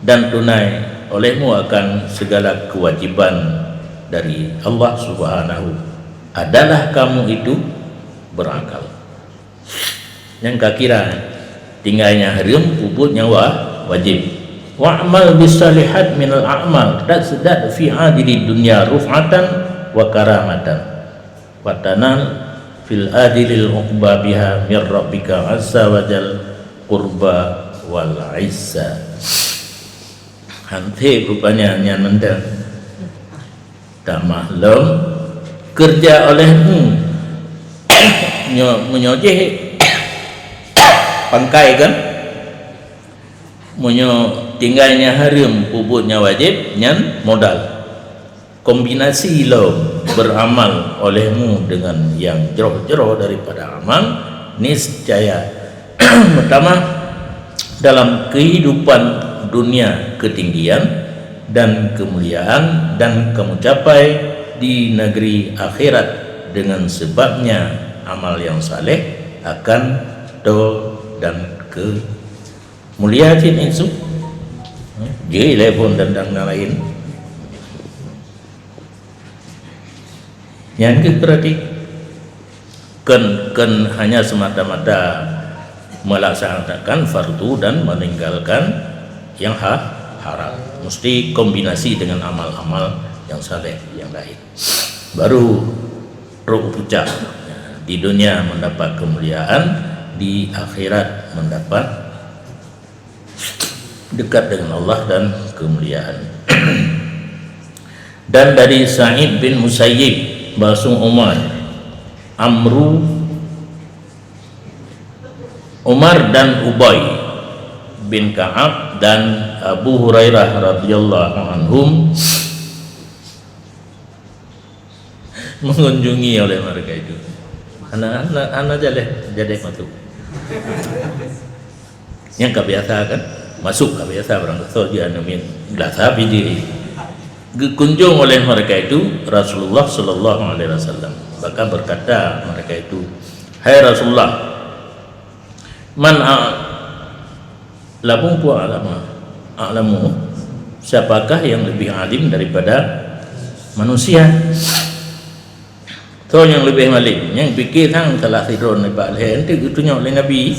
dan tunai olehmu akan segala kewajiban dari Allah Subhanahu adalah kamu itu berakal. Yang kira tinggalnya haram puputnya wajib. Wa'mal bisalihat minal a'mal tasdad fi adili dunya ruf'atan wa karamatan wa tanal fil adilil uqba biha mir rabbika azza wa jal qurba wal izza. Hante rupanya nyanmendang tak maklum kerja olehmu menyojeh pangkai kan tinggalnya haram puputnya wajib nyan modal kombinasi lo beramal olehmu dengan yang jero-jero daripada amal niscaya pertama dalam kehidupan dunia ketinggian dan kemuliaan dan kamu capai di negeri akhirat dengan sebabnya amal yang saleh akan do dan ke mulia cin itu je telepon dan lain yang berarti kan hanya semata-mata melaksanakan fardu dan meninggalkan yang haram, mesti kombinasi dengan amal-amal yang saleh yang lain baru roh pucak di dunia mendapat kemuliaan, di akhirat mendapat dekat dengan Allah dan kemuliaan. Dan dari Sa'id bin Musayyib basung Umar Umar dan Ubay bin Ka'ab dan Abu Hurairah radhiyallahu anhum mengunjungi oleh mereka itu. Anak jadi masuk. Yang kebiasa kan masuk kebiasa barang kata dia namin biasa bidiri kunjung oleh mereka itu Rasulullah sallallahu alaihi wasallam. Maka berkata mereka itu, hai Rasulullah, man labung pu alamu, siapakah yang lebih alim daripada manusia? So yang lebih malim, yang fikir hang telah tidur nebak lehen tu itunya oleh Nabi.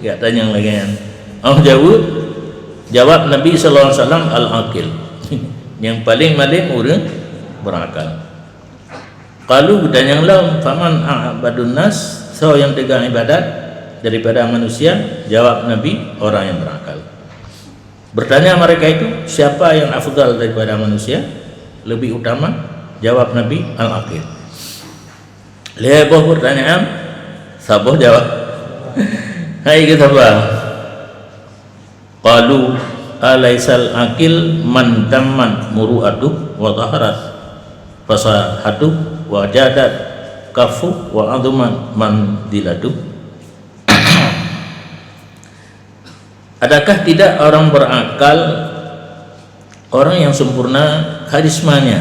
Enggak tanya lagi kan. Jawab Nabi sallallahu alaihi wasallam al-aqil. Yang paling malim orang berakal. Kalau bertanya lawan faman a'badun nas, so yang tegang ibadat daripada manusia, jawab Nabi orang yang berakal. Bertanya mereka itu, siapa yang afdal daripada manusia? Lebih utama? Jawab Nabi al-aqil. Lihat pertanyaan, saboh jawab. Hai kita bah. Qalu alaisal aqil man tamman muru'atuh wa taharat fasahatuh wa jadat kafu wa aduman mandilatuh. Adakah tidak orang berakal orang yang sempurna karismanya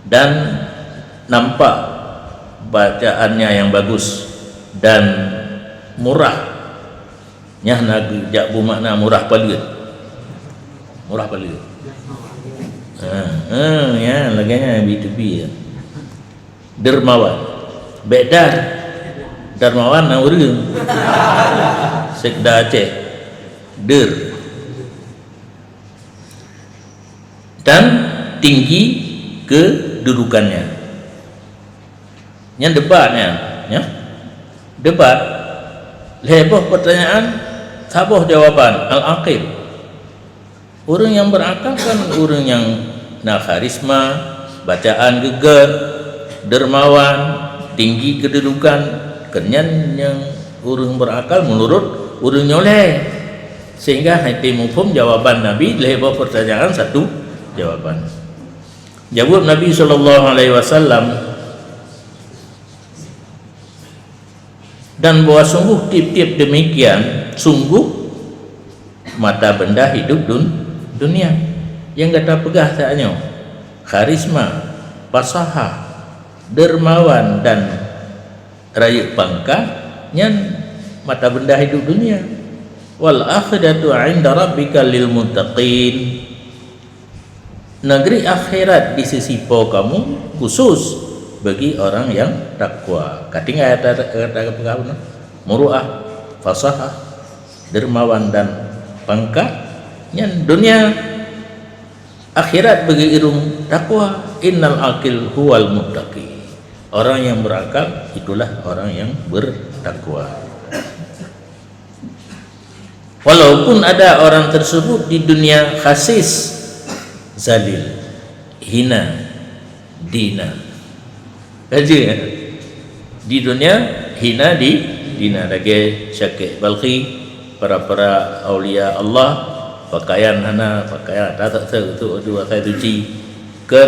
dan nampak bacaannya yang bagus dan murah? Nyah nak jak bermakna murah paling. Murah paling. Ya, laganya B2B ya. Dermawan. Bedar. Dermawan na urang. Sekda Aceh. Der. Dan tinggi kedudukannya. Yang debatnya, ya. Debat. Leboh pertanyaan, saboh jawaban al-aqil. Orang yang berakal kan orang yang nak karisma, bacaan geger, dermawan, tinggi kedudukan. Kenyan yang orang berakal menurut orang nyoleh. Sehingga hati mufhum jawaban Nabi leboh pertanyaan satu jawaban. Jawab Nabi SAW, dan bahwa sungguh tiap-tiap demikian, sungguh mata benda hidup dunia yang kata pegah taknya karisma, pasahah, dermawan dan raya pangkat nyan mata benda hidup dunia. Wal akhiratu 'inda rabbika lil muttaqin, negeri akhirat di sisi kamu khusus bagi orang yang takwa. Kating ayat kata pegawai muruah, fasahah, dermawan dan pangkat nyan dunia, akhirat bagi irung takwa. Innal aqil huwal muttaqi, orang yang berakal itulah orang yang bertakwa. Walaupun ada orang tersebut di dunia khasis, zalil, hina, dina aja di dunia, hina di dina. Lagi Syakir Balkhi, para aulia Allah, pakaian hana pakaian tak tu dua saya suci kan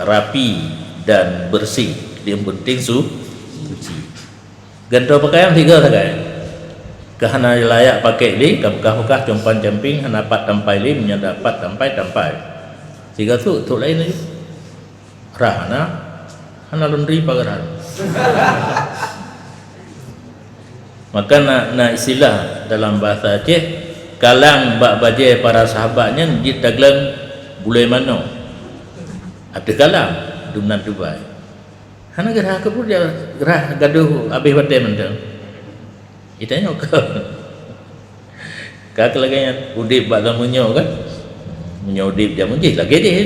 rapi dan bersih, yang penting suci. Ganto pakaian tiga saja kahana layak pakai li kah compan camping hana pat tampai li mendapat tampai tiga tu lain lagi rahana hana laundry pagaran. Maka na istilah dalam bahasa Aceh, kalang bak baje para sahabatnya di taglang bulai mano ada kalang dumnan Dubai hana gerah ke pun dia gerah gaduh habis badai mentang itanya ke kak lagi udip bak lamunyo kan menyodip jam je lagi dia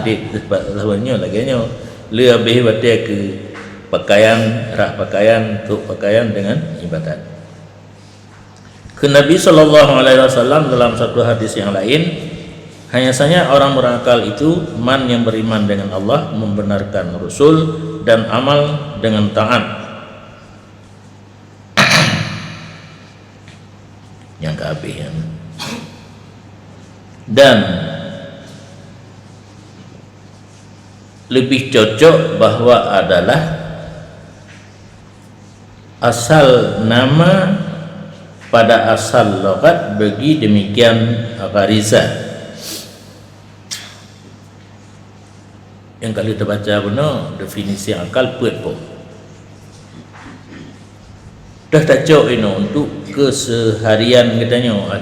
udip bak lamunyo lagi nyo lebih batik ke pakaian, pakaian untuk pakaian dengan ibadat. Ke Nabi SAW dalam satu hadis yang lain, hanya saja orang berakal itu man yang beriman dengan Allah, membenarkan Rasul dan amal dengan taat. Yang keabihan. Dan lebih cocok bahwa adalah asal nama pada asal logat bagi demikian gharizah. Yang kali terbaca benar definisi akal puat pun dah tak cocok ini untuk keseharian katanya.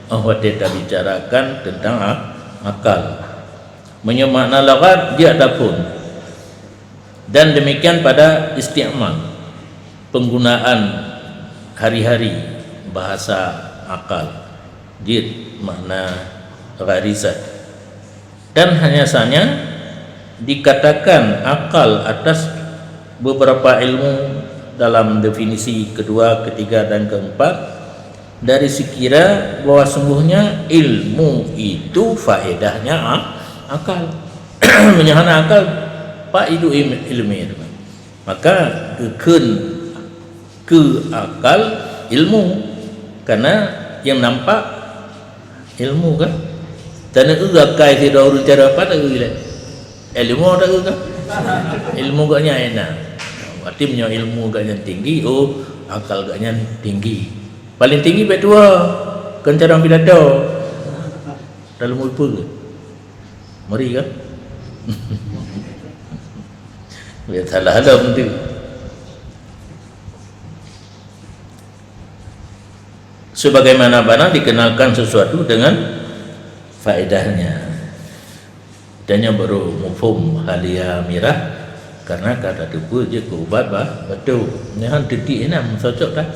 Kita bicarakan tentang akal menyemakna laghat dia ada pun, dan demikian pada isti'mal penggunaan hari-hari bahasa akal dia makna gharizah. Dan hanya saja dikatakan akal atas beberapa ilmu dalam definisi kedua, ketiga dan keempat, dari sekira bahwa sungguhnya ilmu itu faedahnya akal. Menyahana akal pak itu ilmu, maka ke akal ilmu, karena yang nampak ilmu kan. Dan itu gakai tidak urut cara apa tak gila ilmu tak gila ilmu gaknya enak berarti punya ilmu gaknya tinggi, oh akal gaknya tinggi, paling tinggi betua kan cara pidato dalam apa ke mari kan. Biar salah dalam tu. Sebagaimana barang dikenalkan sesuatu dengan faedahnya. Dan yang baru mufhum halia mirah, karena kata tu je ke ubat betul. Nyahan detik enam cocok dah.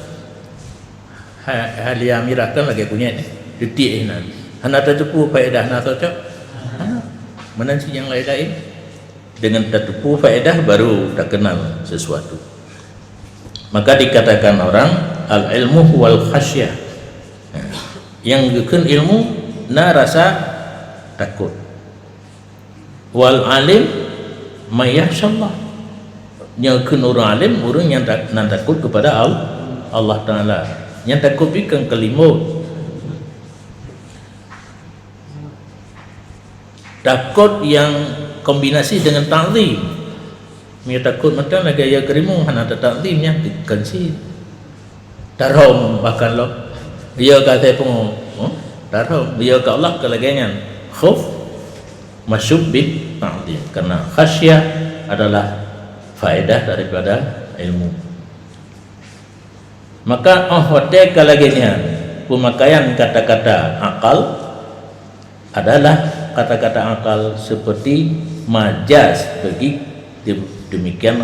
Halia mirah kan lagi punya ni. Detik enam. Hana tertupu faedah na cocok. Menansi yang lain-lain dengan tertupu faedah baru tak kenal sesuatu. Maka dikatakan orang al ilmu wal khasyah, yang gekeun ilmu na rasa takut, wal alim mayyasyallah, yang gekeun orang alim orang yang takut kepada Allah Taala, yang takut bikin kelimut. Takut yang kombinasi dengan ta'zim. Dia takut mata lagi ya kerimu hana ada ta'zimnya tekan si tarom bahkan lo dia kata pun tarom dia ka Allah kelagangan khauf masyub bi ta'zim karena khasyah adalah faedah daripada ilmu. Maka hotel kelagangan pemakaian kata-kata akal adalah kata-kata akal seperti majaz bagi demikian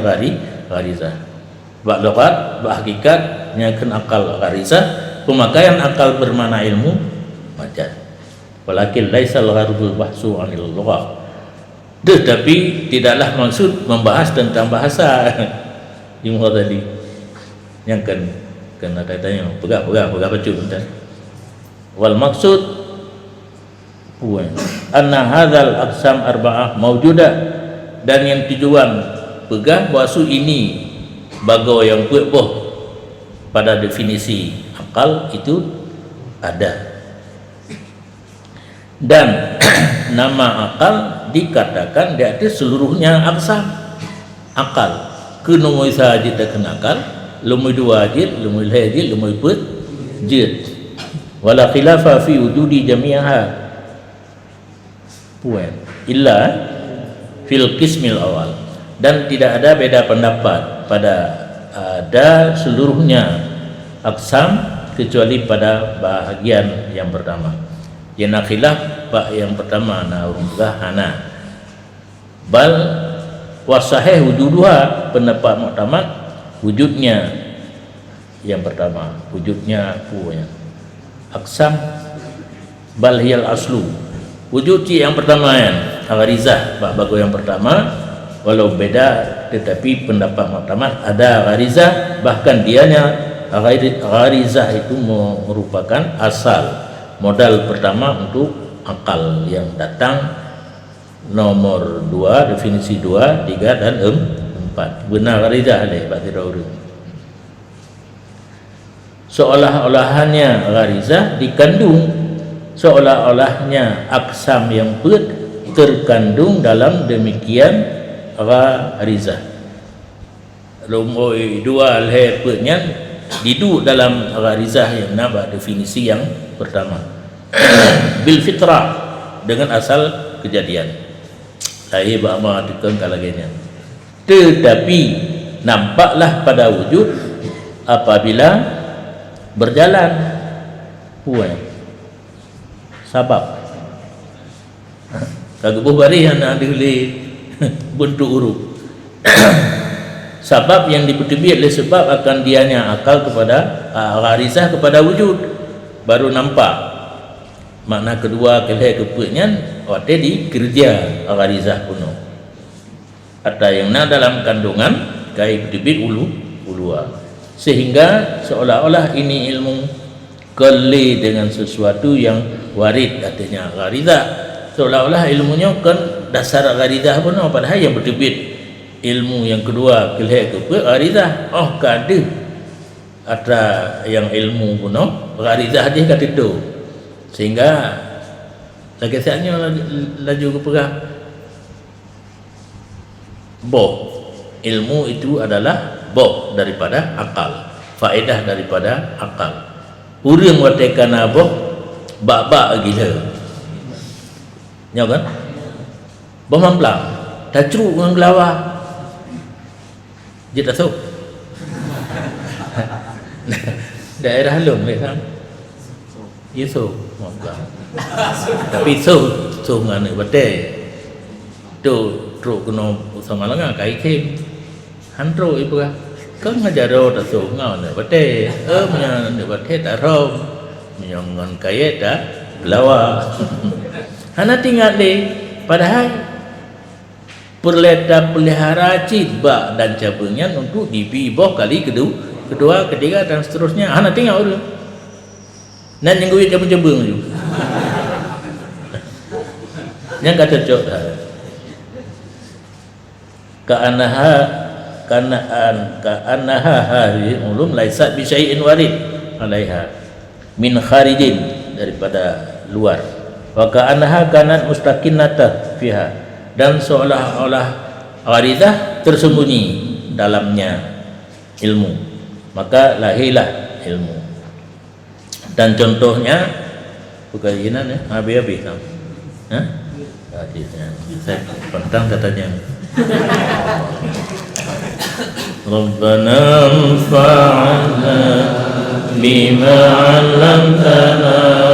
gharizah. Bak lughat, bak hakikat nyakeun akal gharizah, pemakaian akal bermakna ilmu majaz. Walakin laisal gharudul bahsu 'anil lughah. Tetapi tidaklah maksud membahas tentang bahasa. Ilmu tadi yang kena tanya pegang baca bentar. Wal maksud puan anna hadzal aqsam arba'ah mawjudah, dan yang tujuan pegang bahasa ini bago yang boh pada definisi akal itu ada. Dan nama akal dikatakan di atas seluruhnya aqsam akal. Kunumui sahaja tak kena akal, lumui dua ajid, lumui lahajid, lumui put jid. Wala khilafa fi wujudi jami'aha puan illa fil qismil awal, dan tidak ada beda pendapat pada ada seluruhnya aqsam kecuali pada bahagian yang pertama. Yang nak khilaf pak yang pertama na urungah hana bal wasahih wujuduha, pendapat muktamad wujudnya yang pertama, wujudnya punya aqsam bal hiyal aslu, wujud yang pertama yang gharizah bago yang pertama, walau beda tetapi pendapat muktamad ada gharizah, bahkan dianya gharizah itu merupakan asal modal pertama untuk akal yang datang. Nomor 2 definisi 2, 3 dan 4 benar gharizah leh bagi orang. Seolah-olahnya gharizah dikandung, seolah-olahnya aqsam yang terkandung dalam demikian gharizah. Lumoi 2 leh petnya diduk dalam gharizah yang naba definisi yang pertama. Bil fitrah, dengan asal kejadian. Saya bama tekan kalagenya. Tetapi nampaklah pada wujud apabila berjalan puan sebab kagak bari yang ada bentuk huruf sebab yang dipetebit oleh sebab akan dianya akal kepada gharizah kepada wujud baru nampak makna kedua kelih keputnya waktu di kerja gharizah kuno ada yang dalam kandungan kai petebit ulua sehingga seolah-olah ini ilmu keli dengan sesuatu yang warid artinya gharizah, seolah-olah ilmunya kan dasar gharizah pun padahal yang bertebit ilmu yang kedua kelih ke gharizah kada ada yang ilmu pun gharizah dia kata itu sehingga lagi saatnya laju ke perah boh ilmu itu adalah boh daripada akal, faedah daripada akal. Urang watekan boh bak-bak gila nya kan boh mamplang tacru dengan gelawa dia tak tahu daerah halum kan ya so mamplang tapi so ngane bate tu tru kena sama langa kai kem handro ibu kan ngajaro tak so ngane bate nya ne bate tak rom nyongon kai ta gelawa hana tinggal le padahal perleta pelihara cibak dan cabangnya untuk dibiboh kali kedua, ketiga dan seterusnya. Hana tinggal dulu. Nan yang gue cabang-cabang tu. Yang kata cocok dah. Ka'annaha hadhihi ulum laisat bi syai'in warid 'alaiha min kharijin daripada luar. Wa ka'annaha kanat mustaqinnatan fiha, dan seolah-olah gharidah tersembunyi dalamnya ilmu, maka lahirlah ilmu. Dan contohnya bukan inan ya, habis-habis kan? Hah? Hadisnya. Saya pantang katanya. Rabbana anfa'na bima 'allamtana